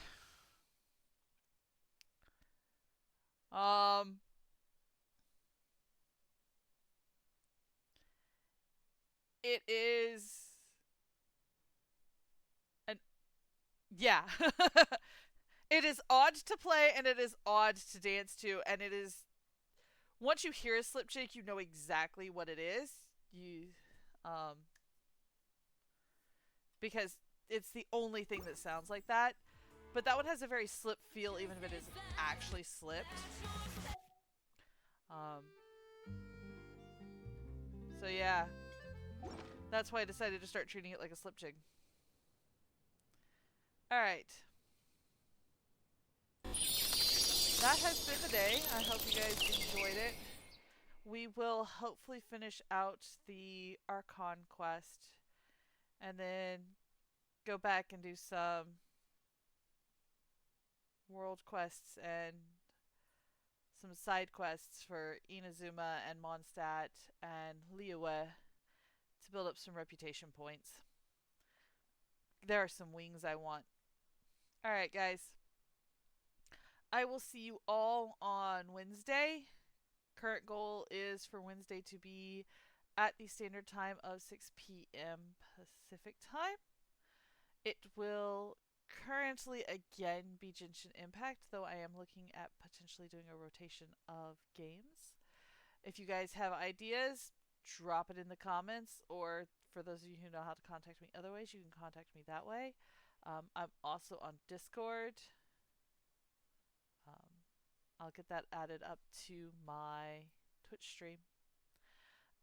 It is an yeah. It is odd to play and it is odd to dance to, and it is once you hear a slipjig, you know exactly what it is. Because it's the only thing that sounds like that. But that one has a very slip feel, even if it isn't actually slipped. So yeah, that's why I decided to start treating it like a slipjig. Alright. That has been the day. I hope you guys enjoyed it. We will hopefully finish out the Archon quest and then go back and do some world quests and some side quests for Inazuma and Mondstadt and Liyue to build up some reputation points. There are some wings I want. Alright, guys. I will see you all on Wednesday. Current goal is for Wednesday to be at the standard time of 6 p.m. Pacific time. It will currently again be Genshin Impact, though I am looking at potentially doing a rotation of games. If you guys have ideas, drop it in the comments, or for those of you who know how to contact me other ways, you can contact me that way. I'm also on Discord. I'll get that added up to my Twitch stream.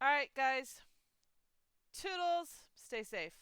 Alright, guys. Toodles. Stay safe.